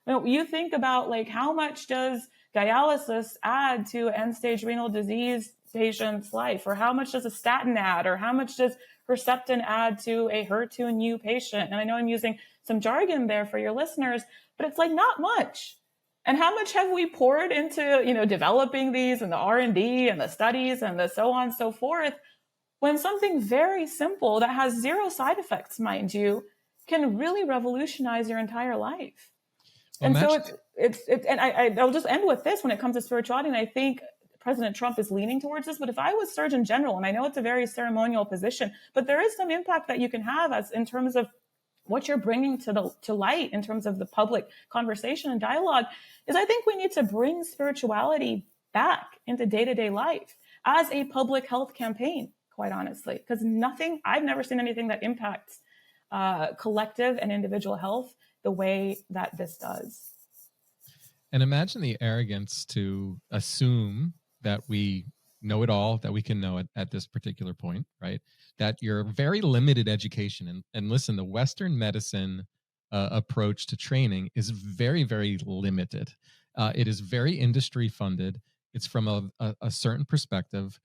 You think about like how much does dialysis add to end-stage renal disease patient's life, or how much does a statin add, or how much does Herceptin add to a HER2/neu patient? And I know I'm using some jargon there for your listeners, but it's like not much. And how much have we poured into, developing these and the R&D and the studies and the so on and so forth, when something very simple that has zero side effects, mind you, can really revolutionize your entire life. Well, and so I'll just end with this when it comes to spirituality. And I think President Trump is leaning towards this, but if I was Surgeon General, and I know it's a very ceremonial position, but there is some impact that you can have as in terms of what you're bringing to light in terms of the public conversation and dialogue, is I think we need to bring spirituality back into day-to-day life as a public health campaign, quite honestly, because I've never seen anything that impacts collective and individual health the way that this does. And imagine the arrogance to assume that we know it all, that we can know it at this particular point, right? That your very limited education, and listen, the Western medicine approach to training is very, very limited. It is very industry funded. It's from a certain perspective.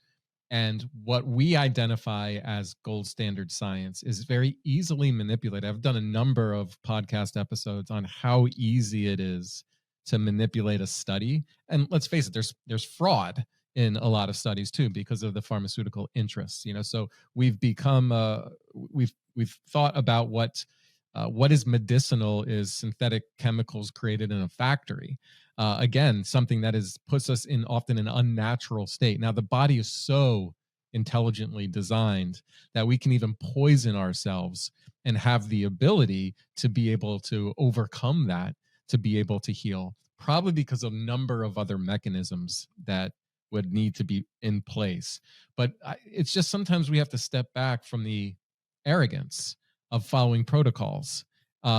And what we identify as gold standard science is very easily manipulated. I've done a number of podcast episodes on how easy it is to manipulate a study. And let's face it, there's fraud in a lot of studies too, because of the pharmaceutical interests. So we've become we've thought about what is medicinal is synthetic chemicals created in a factory. Again, something that puts us in often an unnatural state. Now, the body is so intelligently designed that we can even poison ourselves and have the ability to be able to overcome that, to be able to heal, probably because of a number of other mechanisms that would need to be in place. But it's just sometimes we have to step back from the arrogance of following protocols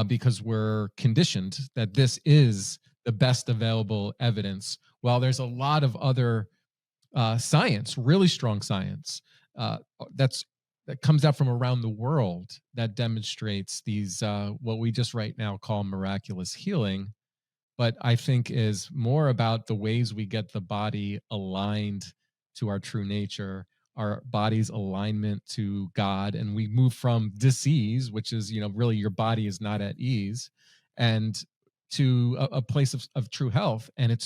because we're conditioned that this is the best available evidence, while there's a lot of other science, really strong science, that comes out from around the world that demonstrates these what we just right now call miraculous healing, but I think is more about the ways we get the body aligned to our true nature, our body's alignment to God, and we move from disease, which is really your body is not at ease, and to a place of true health, and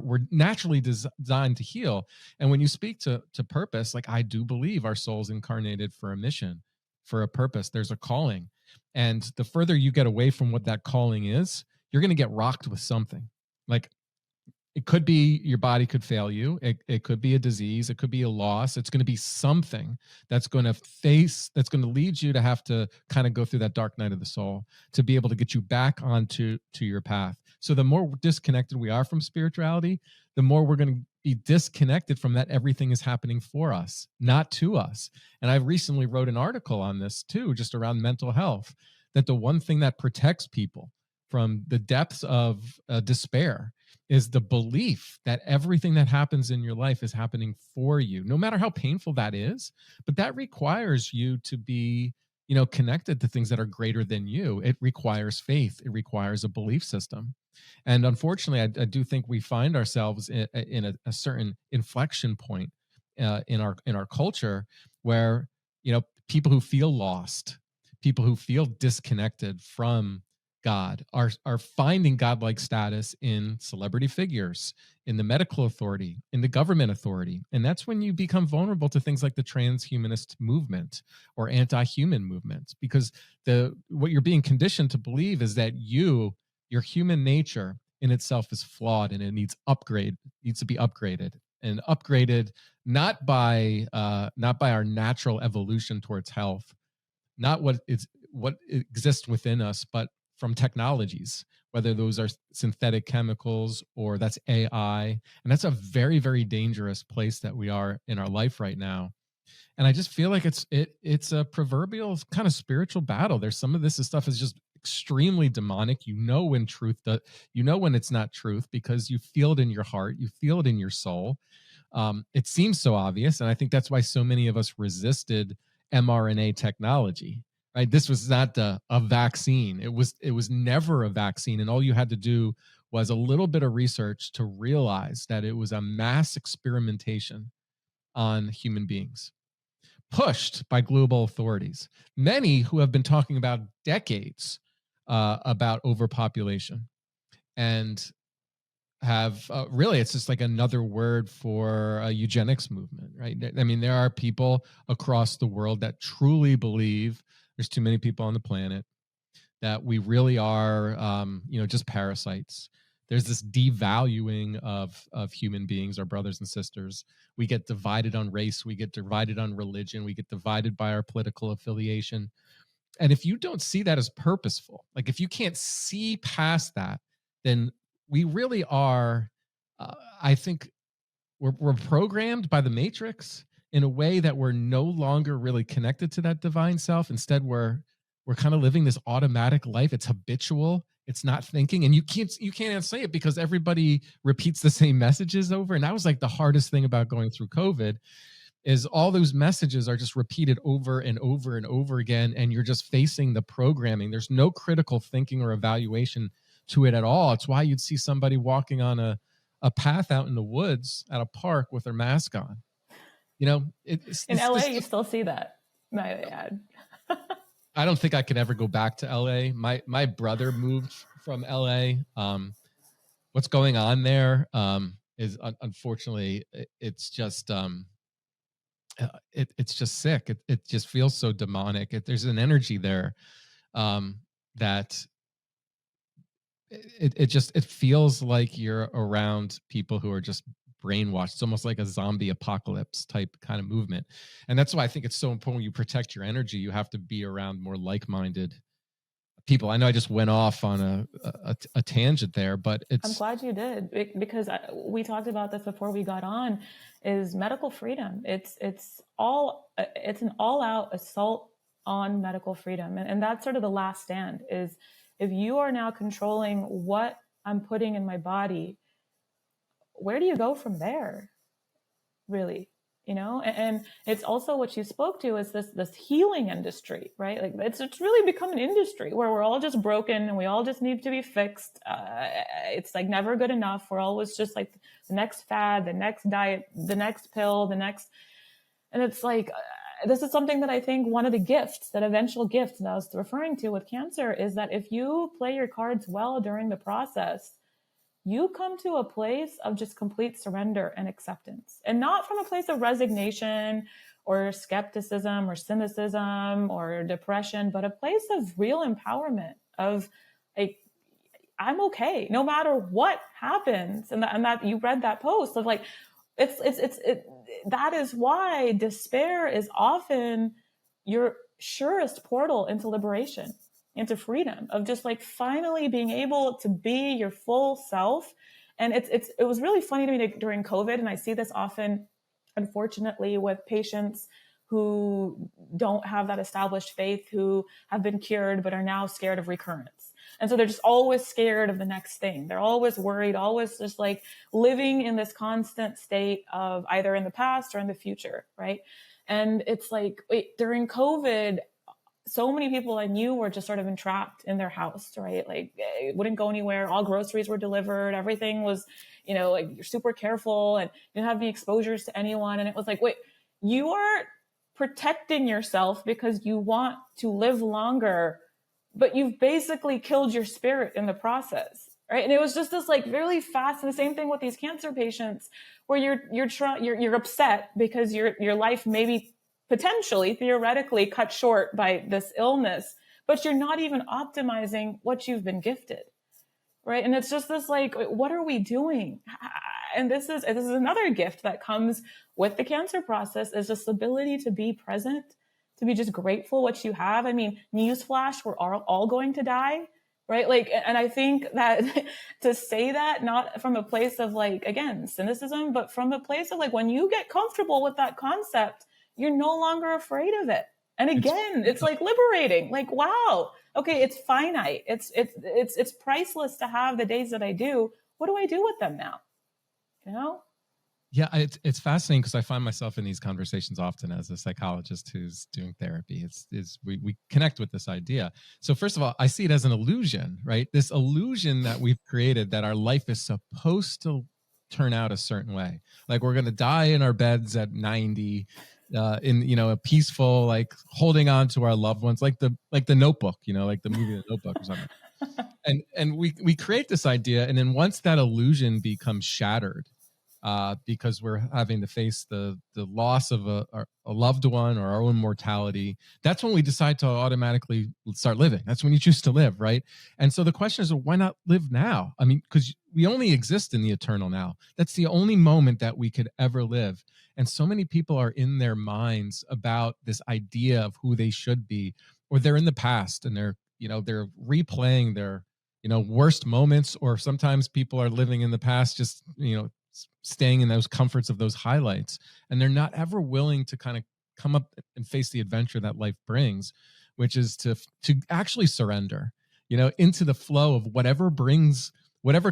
we're naturally designed to heal. And when you speak to purpose, like I do believe our soul's incarnated for a mission, for a purpose. There's a calling, and the further you get away from what that calling is, you're going to get rocked with something. Like it could be your body could fail you. It could be a disease. It could be a loss. It's going to be something that's going to lead you to have to kind of go through that dark night of the soul to be able to get you back onto your path. So the more disconnected we are from spirituality, the more we're going to be disconnected from that everything is happening for us, not to us. And I recently wrote an article on this too, just around mental health, that the one thing that protects people from the depths of despair is the belief that everything that happens in your life is happening for you, no matter how painful that is. But that requires you to be, connected to things that are greater than you. It requires faith. It requires a belief system. And unfortunately, I do think we find ourselves in a certain inflection point in our culture where, people who feel lost, people who feel disconnected from God are finding godlike status in celebrity figures, in the medical authority, in the government authority. And that's when you become vulnerable to things like the transhumanist movement or anti-human movement, because what you're being conditioned to believe is that your human nature in itself is flawed and it needs to be upgraded, and upgraded not by our natural evolution towards health, not what exists within us, but from technologies, whether those are synthetic chemicals or that's AI. And that's a very, very dangerous place that we are in our life right now. And I just feel like it's a proverbial kind of spiritual battle. There's some of this stuff is just extremely demonic. When when it's not truth, because you feel it in your heart, you feel it in your soul. It seems so obvious. And I think that's why so many of us resisted mRNA technology. right? This was not a vaccine. It was never a vaccine. And all you had to do was a little bit of research to realize that it was a mass experimentation on human beings, pushed by global authorities, many who have been talking about decades about overpopulation, and have really, it's just like another word for a eugenics movement, right? I mean, there are people across the world that truly believe there's too many people on the planet, that we really are, just parasites. There's this devaluing of human beings, our brothers and sisters. We get divided on race. We get divided on religion. We get divided by our political affiliation. And if you don't see that as purposeful, like if you can't see past that, then we really are, I think we're programmed by the matrix in a way that we're no longer really connected to that divine self. Instead, we're kind of living this automatic life. It's habitual. It's not thinking, and you can't say it because everybody repeats the same messages over. And that was like the hardest thing about going through COVID, is all those messages are just repeated over and over and over again, and you're just facing the programming. There's no critical thinking or evaluation to it at all. It's why you'd see somebody walking on a path out in the woods at a park with their mask on. In LA, you still see that. My ad. I don't think I could ever go back to LA. My brother moved from LA. What's going on there is unfortunately, it's just it's just sick. It just feels so demonic. There's an energy there that it feels like you're around people who are just brainwashed. It's almost like a zombie apocalypse type kind of movement. And that's why I think it's so important when you protect your energy, you have to be around more like-minded people. I know I just went off on a tangent there, but I'm glad you did, because we talked about this before we got on, is medical freedom. It's an all-out assault on medical freedom. And that's sort of the last stand, is if you are now controlling what I'm putting in my body, where do you go from there, really? And it's also what you spoke to is this healing industry, right? Like it's really become an industry where we're all just broken and we all just need to be fixed. It's like never good enough. We're always just like the next fad, the next diet, the next pill, and it's like, this is something that I think one of the gifts, that eventual gift that I was referring to with cancer, is that if you play your cards well during the process, you come to a place of just complete surrender and acceptance, and not from a place of resignation or skepticism or cynicism or depression, but a place of real empowerment of like, I'm okay no matter what happens. And that you read that post of like, that is why despair is often your surest portal into liberation, into freedom, of just like finally being able to be your full self. And it was really funny to me during COVID, and I see this often, unfortunately, with patients who don't have that established faith, who have been cured but are now scared of recurrence. And so they're just always scared of the next thing. They're always worried, always just like living in this constant state of either in the past or in the future, right? And it's like, during COVID, so many people I knew were just sort of entrapped in their house, right? Like it wouldn't go anywhere. All groceries were delivered. Everything was, like you're super careful and you don't have any exposures to anyone. And it was like, wait, you are protecting yourself because you want to live longer, but you've basically killed your spirit in the process, right? And it was just this like really fast, and the same thing with these cancer patients, where you're upset because your life maybe potentially, theoretically, cut short by this illness, but you're not even optimizing what you've been gifted, right? And it's just this like, what are we doing? And this is another gift that comes with the cancer process, is this ability to be present, to be just grateful what you have. I mean, newsflash, we're all going to die, right? Like, and I think that to say that, not from a place of like, again, cynicism, but from a place of like, when you get comfortable with that concept, you're no longer afraid of it. And again, it's like liberating, like, wow, okay, it's finite. It's priceless to have the days that I do. What do I do with them now? Yeah, it's fascinating because I find myself in these conversations often as a psychologist who's doing therapy. We connect with this idea. So first of all, I see it as an illusion, right? This illusion that we've created that our life is supposed to turn out a certain way. Like we're going to die in our beds at 90, in a peaceful, like holding on to our loved ones, like the Notebook, like the movie The Notebook or something. And we create this idea, and then once that illusion becomes shattered, because we're having to face the loss of a loved one or our own mortality, that's when we decide to automatically start living. That's when you choose to live, right? And so the question is, why not live now? I mean, because we only exist in the eternal now. That's the only moment that we could ever live. And so many people are in their minds about this idea of who they should be, or they're in the past and they're replaying their worst moments, or sometimes people are living in the past, just staying in those comforts of those highlights, and they're not ever willing to kind of come up and face the adventure that life brings, which is to actually surrender into the flow of whatever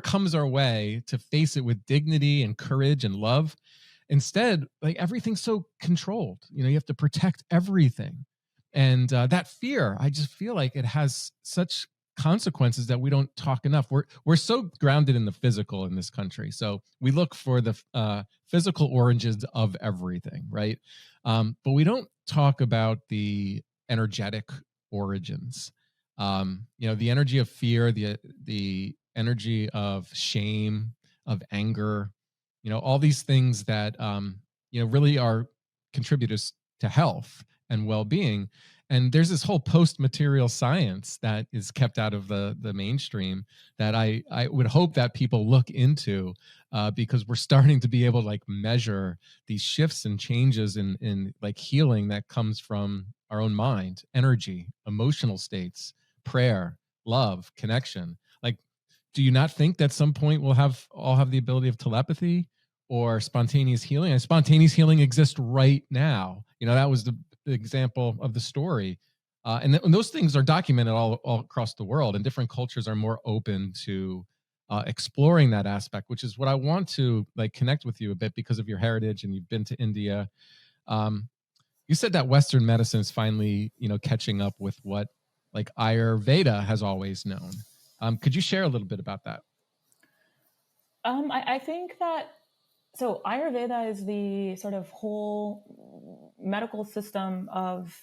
comes our way, to face it with dignity and courage and love. Instead, like, everything's so controlled, you have to protect everything. And that fear, I just feel like it has such consequences that we don't talk enough. We're so grounded in the physical in this country, so we look for the physical origins of everything, right? But we don't talk about the energetic origins. The energy of fear, the energy of shame, of anger, all these things that really are contributors to health and well-being. And there's this whole post-material science that is kept out of the mainstream that I would hope that people look into, because we're starting to be able to like measure these shifts and changes in like healing that comes from our own mind, energy, emotional states, prayer, love, connection. Like, do you not think that at some point we'll all have the ability of telepathy or spontaneous healing? And spontaneous healing exists right now. That was the example of the story. And those things are documented all across the world, and different cultures are more open to exploring that aspect, which is what I want to like connect with you a bit because of your heritage, and you've been to India. You said that Western medicine is finally, catching up with what like Ayurveda has always known. Could you share a little bit about that? I think that, so Ayurveda is the sort of whole medical system of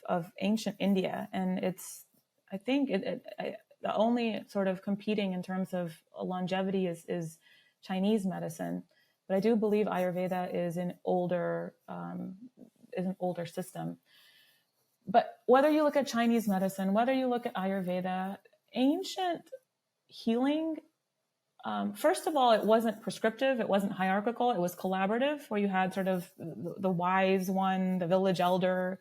ancient India, and I think the only sort of competing in terms of longevity is Chinese medicine, but I do believe Ayurveda is an older system. But whether you look at Chinese medicine, whether you look at Ayurveda, ancient healing, first of all, it wasn't prescriptive, it wasn't hierarchical, it was collaborative, where you had sort of the wise one, the village elder,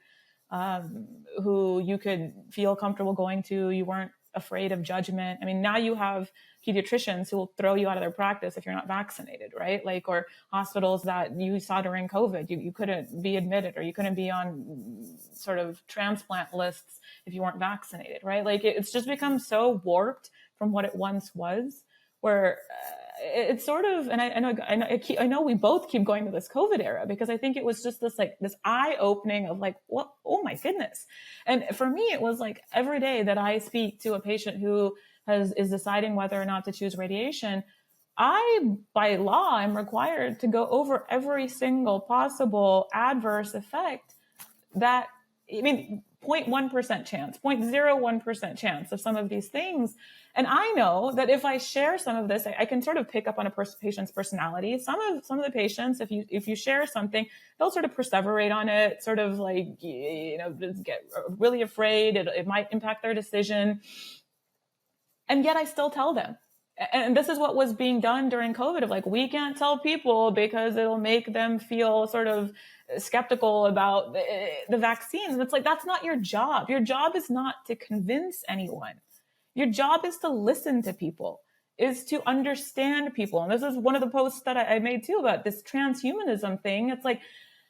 who you could feel comfortable going to. You weren't afraid of judgment. I mean, now you have pediatricians who will throw you out of their practice if you're not vaccinated, right? Like, or hospitals that you saw during COVID, you couldn't be admitted, or you couldn't be on sort of transplant lists if you weren't vaccinated, right? Like, it's just become so warped from what it once was, where it's sort of, and I know we both keep going to this COVID era, because I think it was just this eye opening of like, what, oh my goodness. And for me, it was like every day that I speak to a patient who is deciding whether or not to choose radiation, I, by law, am required to go over every single possible adverse effect that, I mean, 0.1% chance, 0.01% chance of some of these things. And I know that if I share some of this, I can sort of pick up on a patient's personality. Some of the patients, if you share something, they'll sort of perseverate on it, sort of like, get really afraid. It might impact their decision. And yet I still tell them. And this is what was being done during COVID, of like, we can't tell people because it'll make them feel sort of skeptical about the vaccines. It's like, that's not your job. Your job is not to convince anyone. Your job is to listen to people, is to understand people. And this is one of the posts that I made too about this transhumanism thing. It's like,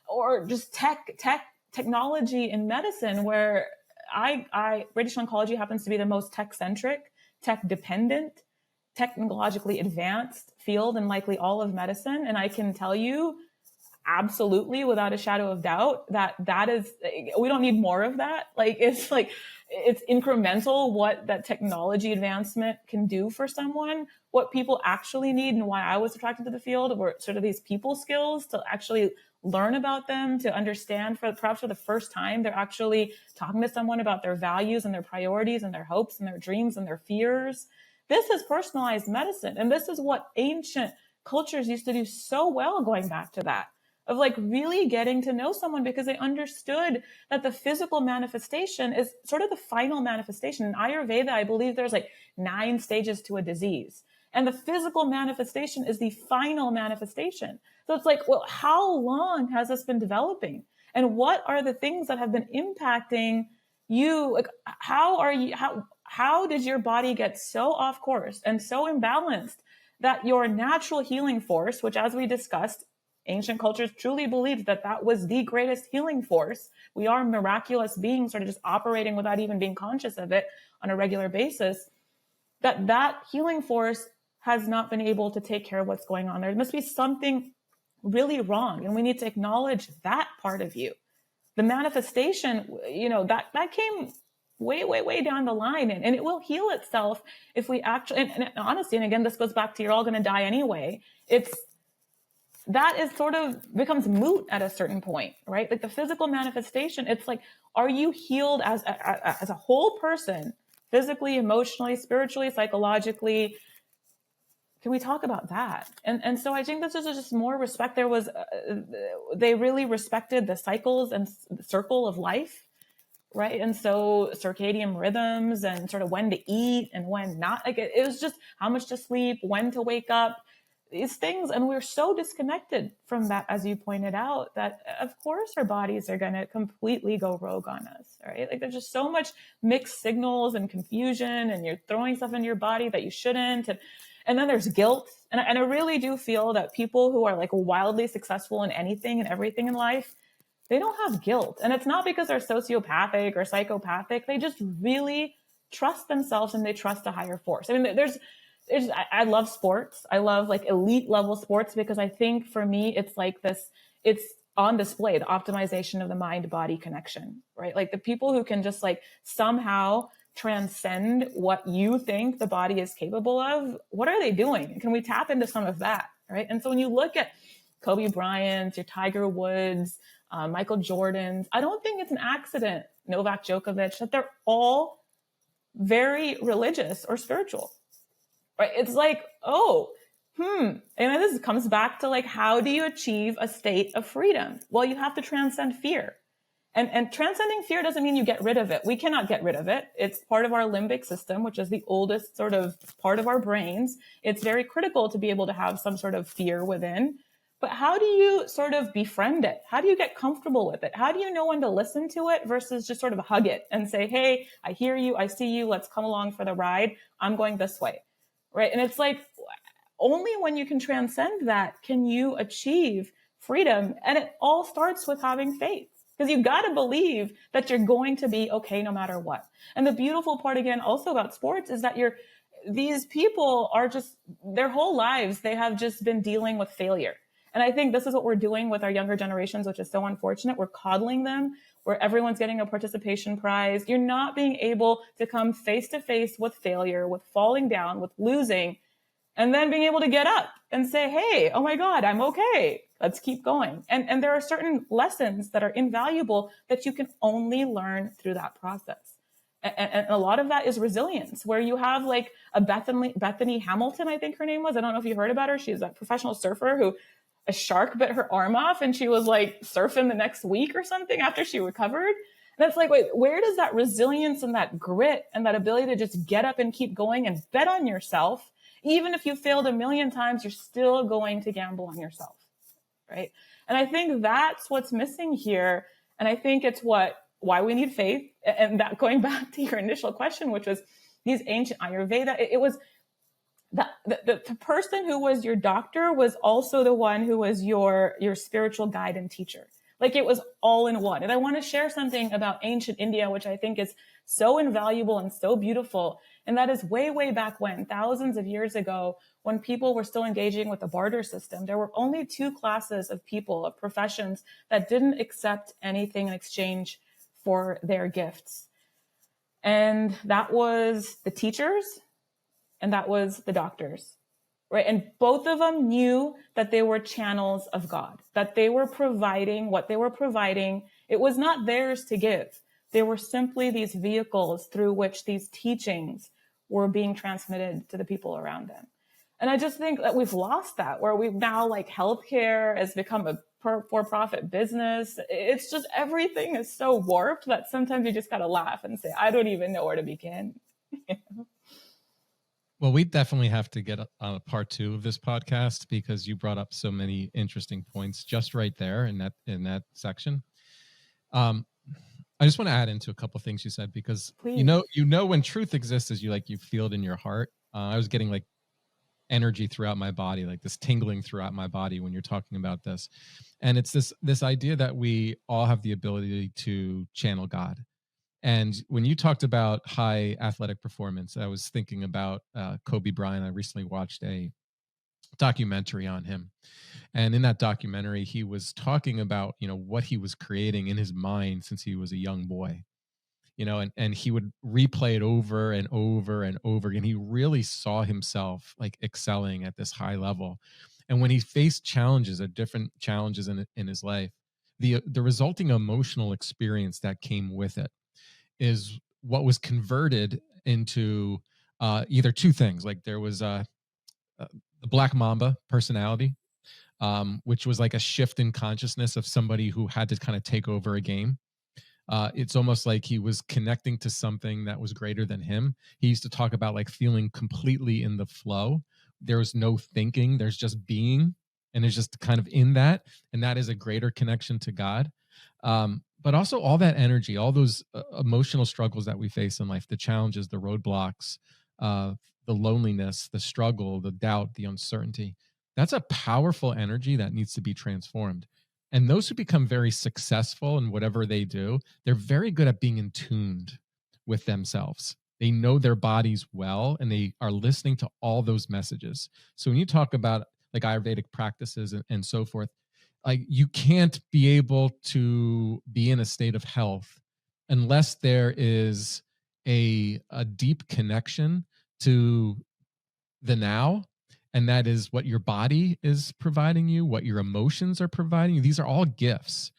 or just technology in medicine, where radiation oncology happens to be the most tech-centric, tech-dependent, technologically advanced field in likely all of medicine. And I can tell you, absolutely, without a shadow of doubt, that is, we don't need more of that. Like, it's incremental what that technology advancement can do for someone. What people actually need, and why I was attracted to the field, were sort of these people skills to actually learn about them, to understand perhaps for the first time, they're actually talking to someone about their values and their priorities and their hopes and their dreams and their fears. This is personalized medicine. And this is what ancient cultures used to do so well, going back to that, of like really getting to know someone, because they understood that the physical manifestation is sort of the final manifestation. In Ayurveda, I believe there's like 9 stages to a disease. And the physical manifestation is the final manifestation. So it's like, well, how long has this been developing? And what are the things that have been impacting you? Like, how did your body get so off course and so imbalanced that your natural healing force, which, as we discussed, ancient cultures truly believed that that was the greatest healing force. We are miraculous beings, sort of just operating without even being conscious of it on a regular basis, that healing force has not been able to take care of what's going on there. There must be something really wrong. And we need to acknowledge that part of you. The manifestation, that came way down the line, and it will heal itself if we actually, and honestly, and again, this goes back to, you're all going to die anyway. That is sort of becomes moot at a certain point, right? Like the physical manifestation, it's like, are you healed as a whole person, physically, emotionally, spiritually, psychologically? Can we talk about that? And so I think this is just more respect. They really respected the cycles and the circle of life, right? And so circadian rhythms and sort of when to eat and when not, like it was just how much to sleep, when to wake up, these things. And we're so disconnected from that, as you pointed out, that of course our bodies are going to completely go rogue on us, right? Like there's just so much mixed signals and confusion, and you're throwing stuff into your body that you shouldn't. And then there's guilt. And I really do feel that people who are like wildly successful in anything and everything in life, they don't have guilt. And it's not because they're sociopathic or psychopathic. They just really trust themselves, and they trust a higher force. I mean, I love sports. I love like elite level sports, because I think for me, it's like this, it's on display, the optimization of the mind-body connection, right? Like the people who can just like somehow transcend what you think the body is capable of, what are they doing? Can we tap into some of that, right? And so when you look at Kobe Bryant, your Tiger Woods, Michael Jordan's, I don't think it's an accident, Novak Djokovic, that they're all very religious or spiritual, right? It's like, and this comes back to like, how do you achieve a state of freedom? Well, you have to transcend fear. And transcending fear doesn't mean you get rid of it. We cannot get rid of it. It's part of our limbic system, which is the oldest sort of part of our brains. It's very critical to be able to have some sort of fear within. But how do you sort of befriend it? How do you get comfortable with it? How do you know when to listen to it versus just sort of hug it and say, hey, I hear you, I see you, let's come along for the ride. I'm going this way, right? And it's like, only when you can transcend that can you achieve freedom. And it all starts with having faith. Because you got to believe that you're going to be okay no matter what. And the beautiful part, again, also about sports is that these people are just, their whole lives, they have just been dealing with failure. And I think this is what we're doing with our younger generations, which is so unfortunate. We're coddling them, where everyone's getting a participation prize. You're not being able to come face to face with failure, with falling down, with losing, and then being able to get up and say, hey, oh my God, I'm okay. Let's keep going. And there are certain lessons that are invaluable that you can only learn through that process. And a lot of that is resilience, where you have like a Bethany Hamilton, I think her name was. I don't know if you heard about her. She's a professional surfer who a shark bit her arm off, and she was like surfing the next week or something after she recovered. And it's like, wait, where does that resilience and that grit and that ability to just get up and keep going and bet on yourself? Even if you failed 1,000,000 times, you're still going to gamble on yourself, right? And I think that's what's missing here. And I think it's why we need faith. And that, going back to your initial question, which was these ancient Ayurveda, it was the person who was your doctor was also the one who was your spiritual guide and teacher. Like it was all in one. And I want to share something about ancient India, which I think is so invaluable and so beautiful. And that is way, way back when, thousands of years ago, when people were still engaging with the barter system. There were only two classes of people, of professions, that didn't accept anything in exchange for their gifts. And that was the teachers and that was the doctors. Right. And both of them knew that they were channels of God, that they were providing what they were providing. It was not theirs to give. They were simply these vehicles through which these teachings were being transmitted to the people around them. And I just think that we've lost that, where we've now, like, healthcare has become a for-profit business. It's just, everything is so warped that sometimes you just got to laugh and say, I don't even know where to begin. Well, we definitely have to get on a part 2 of this podcast, because you brought up so many interesting points just right there in that section. I just want to add into a couple of things you said, because Please. you know when truth exists is you feel it in your heart. I was getting like energy throughout my body, like this tingling throughout my body when you're talking about this, and it's this idea that we all have the ability to channel God. And when you talked about high athletic performance, I was thinking about Kobe Bryant. I recently watched a documentary on him. And in that documentary, he was talking about, what he was creating in his mind since he was a young boy, and he would replay it over and over and over again. He really saw himself like excelling at this high level. And when he faced different challenges in his life, the resulting emotional experience that came with it is what was converted into either two things. Like there was the Black Mamba personality, which was like a shift in consciousness of somebody who had to kind of take over a game. It's almost like he was connecting to something that was greater than him. He used to talk about like feeling completely in the flow. There was no thinking, there's just being, and it's just kind of in that. And that is a greater connection to God. But also all that energy, all those emotional struggles that we face in life, the challenges, the roadblocks, the loneliness, the struggle, the doubt, the uncertainty, that's a powerful energy that needs to be transformed. And those who become very successful in whatever they do, they're very good at being in tuned with themselves. They know their bodies well, and they are listening to all those messages. So when you talk about like Ayurvedic practices and so forth, like you can't be able to be in a state of health unless there is a deep connection to the now. And that is what your body is providing you, what your emotions are providing you. These are all gifts.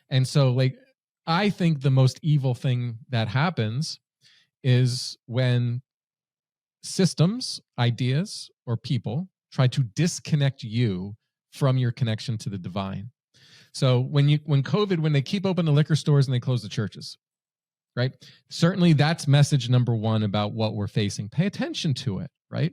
And so like, I think the most evil thing that happens is when systems, ideas, or people try to disconnect you from your connection to the divine. So when they keep open the liquor stores and they close the churches, right? Certainly that's message number one about what we're facing. Pay attention to it, right?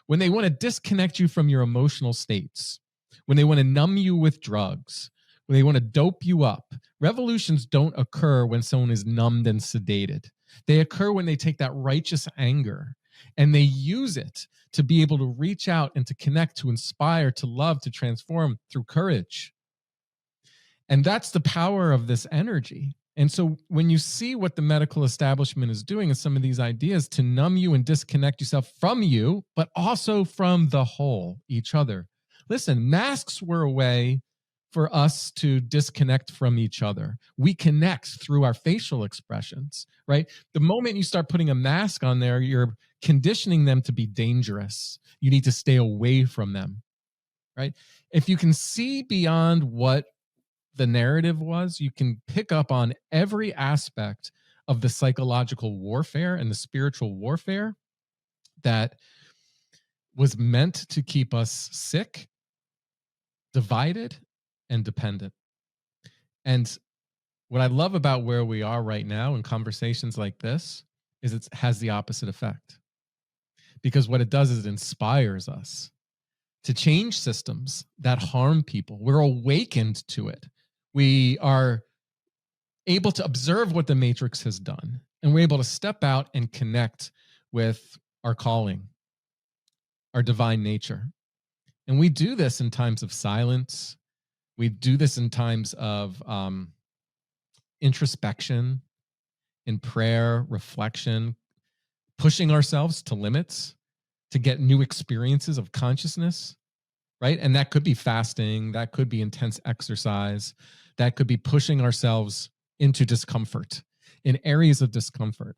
When they want to disconnect you from your emotional states, when they want to numb you with drugs, when they want to dope you up, revolutions don't occur when someone is numbed and sedated. They occur when they take that righteous anger and they use it to be able to reach out and to connect, to inspire, to love, to transform through courage. And that's the power of this energy. And so when you see what the medical establishment is doing in some of these ideas to numb you and disconnect yourself from you, but also from the whole, each other. Listen, masks were a way for us to disconnect from each other. We connect through our facial expressions, right? The moment you start putting a mask on there, you're conditioning them to be dangerous. You need to stay away from them, right? If you can see beyond what the narrative was, you can pick up on every aspect of the psychological warfare and the spiritual warfare that was meant to keep us sick, divided, and dependent. And what I love about where we are right now in conversations like this is it has the opposite effect. Because what it does is it inspires us to change systems that harm people. We're awakened to it. We are able to observe what the Matrix has done, and we're able to step out and connect with our calling, our divine nature. And we do this in times of silence. We do this in times of introspection, in prayer, reflection, pushing ourselves to limits to get new experiences of consciousness, right? And that could be fasting, that could be intense exercise, that could be pushing ourselves into discomfort, in areas of discomfort,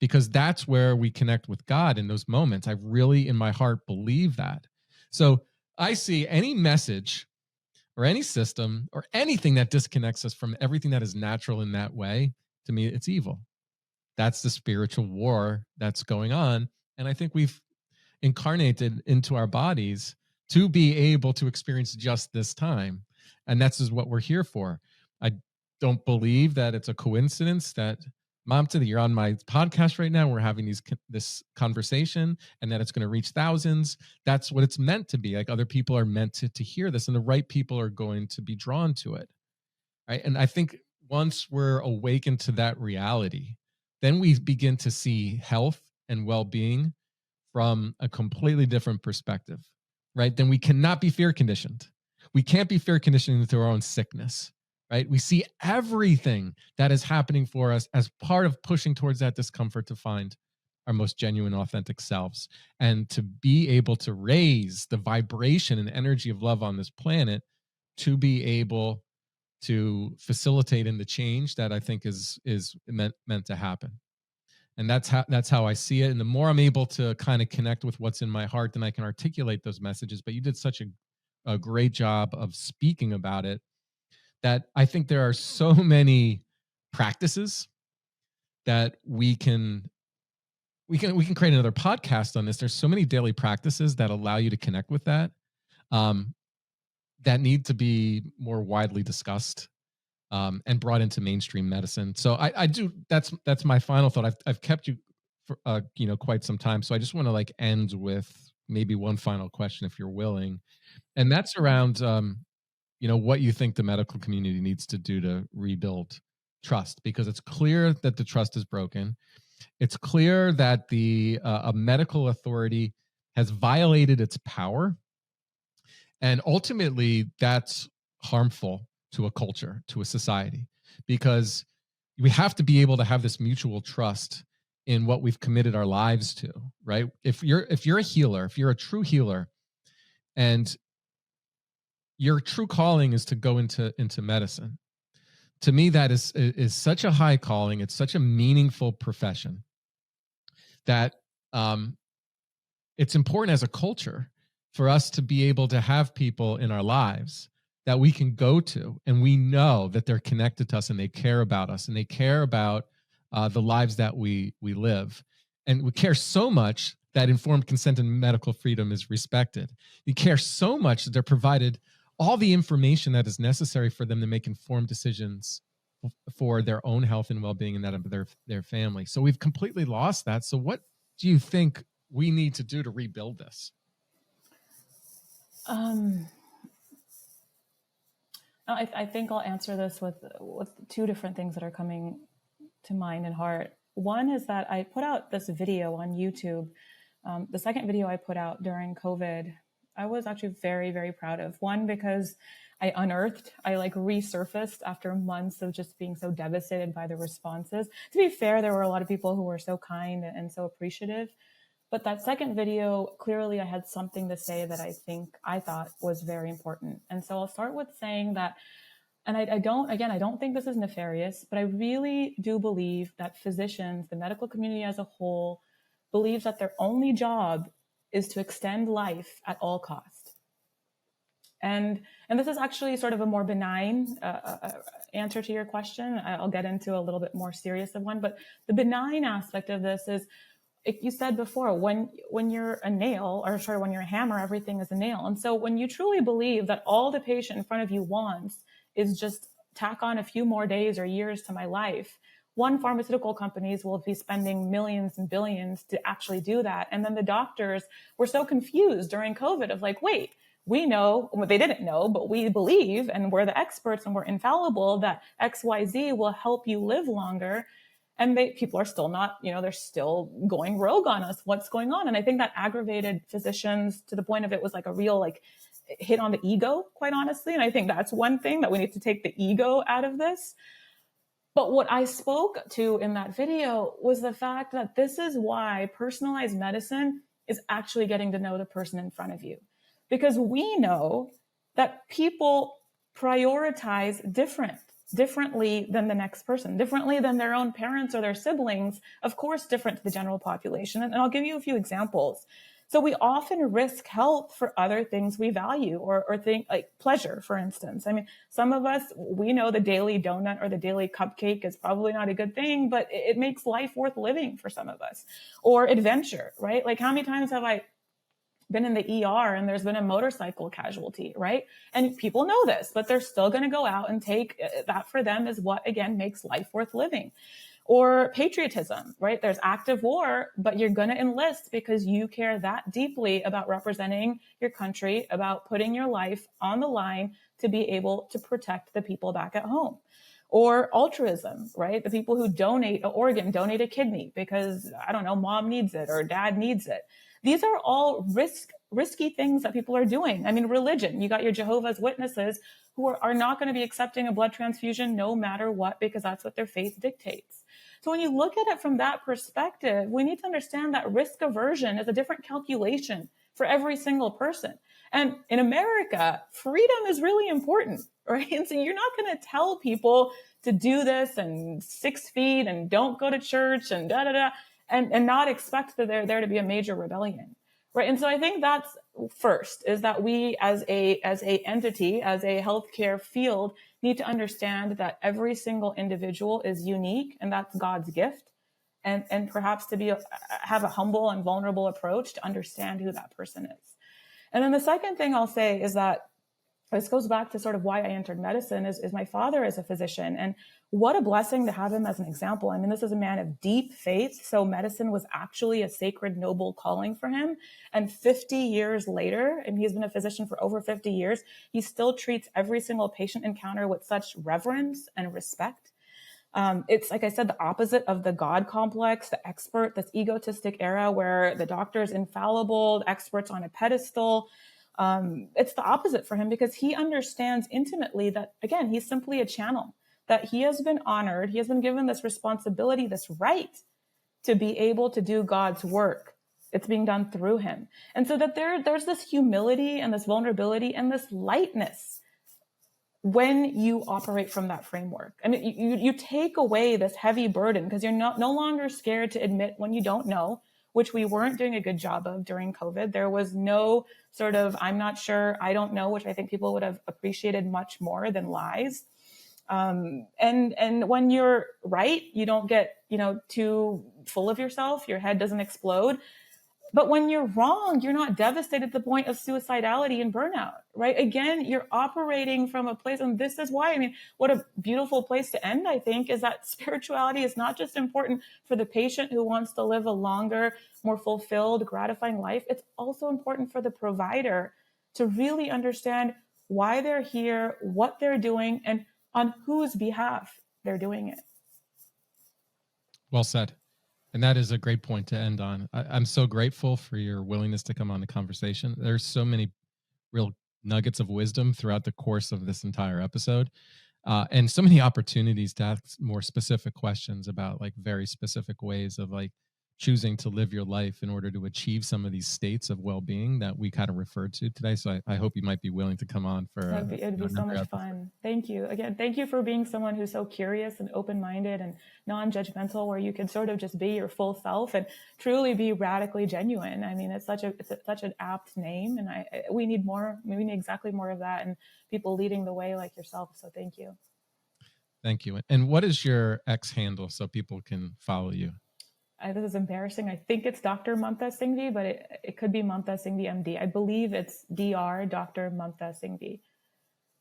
because that's where we connect with God in those moments. I really, in my heart, believe that. So I see any message or any system or anything that disconnects us from everything that is natural in that way, to me, it's evil. That's the spiritual war that's going on. And I think we've incarnated into our bodies to be able to experience just this time. And that's just what we're here for. I don't believe that it's a coincidence that, Mamta, that you're on my podcast right now. We're having this conversation, and that it's going to reach thousands. That's what it's meant to be. Like, other people are meant to hear this, and the right people are going to be drawn to it. Right. And I think once we're awakened to that reality, then we begin to see health and well-being from a completely different perspective, right? Then we cannot be fear conditioned. We can't be fear conditioned into our own sickness, right? We see everything that is happening for us as part of pushing towards that discomfort to find our most genuine, authentic selves, and to be able to raise the vibration and energy of love on this planet, to be able to facilitate in the change that I think is meant to happen. And that's how I see it. And the more I'm able to kind of connect with what's in my heart, then I can articulate those messages. But you did such a great job of speaking about it, that I think there are so many practices that we can create another podcast on this. There's so many daily practices that allow you to connect with that, that need to be more widely discussed, and brought into mainstream medicine. So I do. That's my final thought. I've kept you for quite some time, so I just want to like end with maybe one final question, if you're willing, and that's around what you think the medical community needs to do to rebuild trust, because it's clear that the trust is broken. It's clear that a medical authority has violated its power, and ultimately that's harmful to a culture, to a society, because we have to be able to have this mutual trust in what we've committed our lives to, right? If you're a healer, if you're a true healer, and your true calling is to go into medicine, to me that is such a high calling. It's such a meaningful profession that it's important as a culture for us to be able to have people in our lives that we can go to, and we know that they're connected to us, and they care about us, and they care about the lives that we live. And we care so much that informed consent and medical freedom is respected. We care so much that they're provided all the information that is necessary for them to make informed decisions for their own health and well-being, and that of their family. So we've completely lost that. So what do you think we need to do to rebuild this? I think I'll answer this with two different things that are coming to mind and heart. One is that I put out this video on YouTube. The second video I put out during COVID, I was actually very, very proud of. One, because I resurfaced after months of just being so devastated by the responses. To be fair, there were a lot of people who were so kind and so appreciative. But that second video, clearly I had something to say that I thought was very important. And so I'll start with saying that, and I don't think this is nefarious, but I really do believe that physicians, the medical community as a whole, believes that their only job is to extend life at all cost. And this is actually sort of a more benign answer to your question. I'll get into a little bit more serious of one, but the benign aspect of this is, you said before, when you're a nail, when you're a hammer, everything is a nail. And so when you truly believe that all the patient in front of you wants is just tack on a few more days or years to my life, pharmaceutical companies will be spending millions and billions to actually do that. And then the doctors were so confused during COVID of like, wait, we know, well, they didn't know, but we believe, and we're the experts and we're infallible, that XYZ will help you live longer. And people are still not, they're still going rogue on us. What's going on? And I think that aggravated physicians to the point of it was like a real hit on the ego, quite honestly. And I think that's one thing that we need to take the ego out of this. But what I spoke to in that video was the fact that this is why personalized medicine is actually getting to know the person in front of you. Because we know that people prioritize differently than the next person, differently than their own parents or their siblings, of course, different to the general population. And I'll give you a few examples. So we often risk health for other things we value or think like pleasure, for instance. I mean, some of us, we know the daily donut or the daily cupcake is probably not a good thing, but it makes life worth living for some of us. Or adventure, right? Like how many times have I been in the ER and there's been a motorcycle casualty, right? And people know this, but they're still going to go out and take that. For them is what, again, makes life worth living. Or patriotism, right? There's active war, but you're going to enlist because you care that deeply about representing your country, about putting your life on the line to be able to protect the people back at home. Or altruism, right? The people who donate an organ, donate a kidney because, I don't know, mom needs it or dad needs it. These are all risky things that people are doing. I mean, religion, you got your Jehovah's Witnesses who are not going to be accepting a blood transfusion no matter what, because that's what their faith dictates. So when you look at it from that perspective, we need to understand that risk aversion is a different calculation for every single person. And in America, freedom is really important, right? And so you're not going to tell people to do this and 6 feet and don't go to church and and not expect that there to be a major rebellion, right? And so I think that's first, is that we as a entity, as a healthcare field, need to understand that every single individual is unique, and that's God's gift. And perhaps to have a humble and vulnerable approach to understand who that person is. And then the second thing I'll say is that this goes back to sort of why I entered medicine is my father is a physician, and what a blessing to have him as an example. I mean, this is a man of deep faith. So medicine was actually a sacred, noble calling for him. And 50 years later, and he's been a physician for over 50 years, he still treats every single patient encounter with such reverence and respect. It's, like I said, the opposite of the God complex, the expert, this egotistic era where the doctor is infallible, the expert's on a pedestal. It's the opposite for him because he understands intimately that, again, he's simply a channel, that he has been honored. He has been given this responsibility, this right to be able to do God's work. It's being done through him. And so that there's this humility and this vulnerability and this lightness when you operate from that framework. I mean, you take away this heavy burden because you're no longer scared to admit when you don't know, which we weren't doing a good job of during COVID. There was no sort of, I'm not sure, I don't know, which I think people would have appreciated much more than lies. And when you're right, you don't get, too full of yourself. Your head doesn't explode. But when you're wrong, you're not devastated to the point of suicidality and burnout, right? Again, you're operating from a place, and this is why, I mean, what a beautiful place to end, I think, is that spirituality is not just important for the patient who wants to live a longer, more fulfilled, gratifying life. It's also important for the provider to really understand why they're here, what they're doing, and on whose behalf they're doing it. Well said. And that is a great point to end on. I'm so grateful for your willingness to come on the conversation. There's so many real nuggets of wisdom throughout the course of this entire episode, and so many opportunities to ask more specific questions about like very specific ways of like choosing to live your life in order to achieve some of these states of well-being that we kind of referred to today. So I hope you might be willing to come on for it'd be so much episode. fun. Thank you again. Thank you for being someone who's so curious and open-minded and non-judgmental, where you can sort of just be your full self and truly be radically genuine. I mean, it's such an apt name, and we need more. We need exactly more of that, and people leading the way like yourself. So thank you. Thank you. And what is your X handle so people can follow you? This is embarrassing. I think it's Dr. Mamta Singhvi, but it could be Mamta Singhvi MD. I believe it's Dr. Dr. Mamta Singhvi.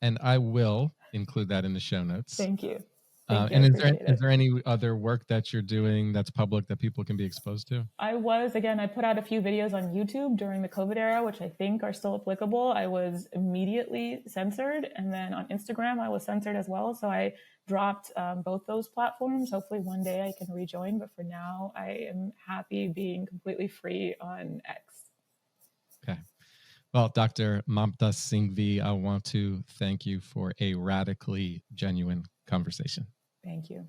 And I will include that in the show notes. Thank you. And is there any other work that you're doing that's public that people can be exposed to? I put out a few videos on YouTube during the COVID era, which I think are still applicable. I was immediately censored. And then on Instagram, I was censored as well. So I dropped both those platforms. Hopefully one day I can rejoin. But for now, I am happy being completely free on X. Okay. Well, Dr. Mamta Singhvi, I want to thank you for a radically genuine conversation. Thank you.